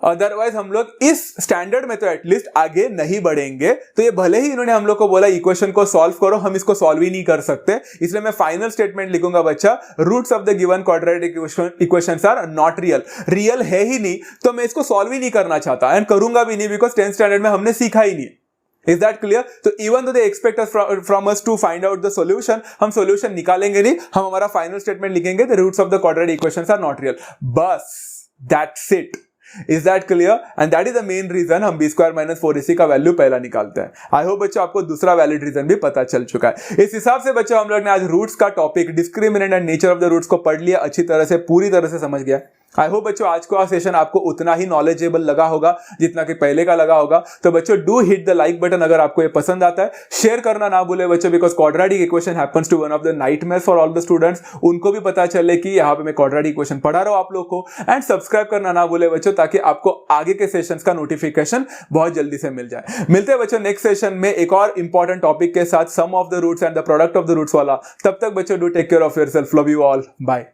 अदरवाइज हम लोग इस स्टैंडर्ड में तो एटलीस्ट आगे नहीं बढ़ेंगे। तो ये भले ही इन्होंने हम लोग को बोला इक्वेशन को सॉल्व करो, हम इसको सॉल्व ही नहीं कर सकते, इसलिए मैं फाइनल स्टेटमेंट लिखूंगा बच्चा, roots of the given quadratic equations are not real. Real है ही नहीं तो मैं इसको सॉल्व ही नहीं करना चाहता एंड करूंगा भी नहीं, बिकॉज 10th स्टैंडर्ड में हमने सीखा ही नहीं। Is that clear? तो even though they expect us from us to find out the solution, हम solution निकालेंगे नहीं, हम हमारा final statement लिखेंगे, the roots of the quadratic equations are not real। बस that's it। Is that clear? And that is the main reason हम b स्क्वायर माइनस 4ac का वैल्यू पहला निकालते हैं। आई होप बच्चों आपको दूसरा वैलिड रीजन भी पता चल चुका है। इस हिसाब से बच्चों हम लोग ने आज रूट्स का topic, discriminant and nature of the roots को पढ़ लिया, अच्छी तरह से, पूरी तरह से समझ गया। आई होप बच्चों आज का सेशन आपको उतना ही नॉलेजेबल लगा होगा जितना कि पहले का लगा होगा। तो बच्चों do hit the like button अगर आपको ये पसंद आता है, शेयर करना ना भूले बच्चों, because quadratic equation happens to one of the nightmare for all the students. उनको भी पता चले कि यहाँ पे मैं क्वाड्रेटिक इक्वेशन पढ़ा रहा हूं आप लोग को। एंड सब्सक्राइब करना ना भूले बच्चों, ताकि आपको आगे के सेशंस का नोटिफिकेशन बहुत जल्दी से मिल जाए। मिलते हैं बच्चों नेक्स्ट सेशन में एक और इंपॉर्टेंट टॉपिक के साथ, sum of the roots and the product of the roots वाला। तब तक बच्चों do take care of yourself, love you all, bye.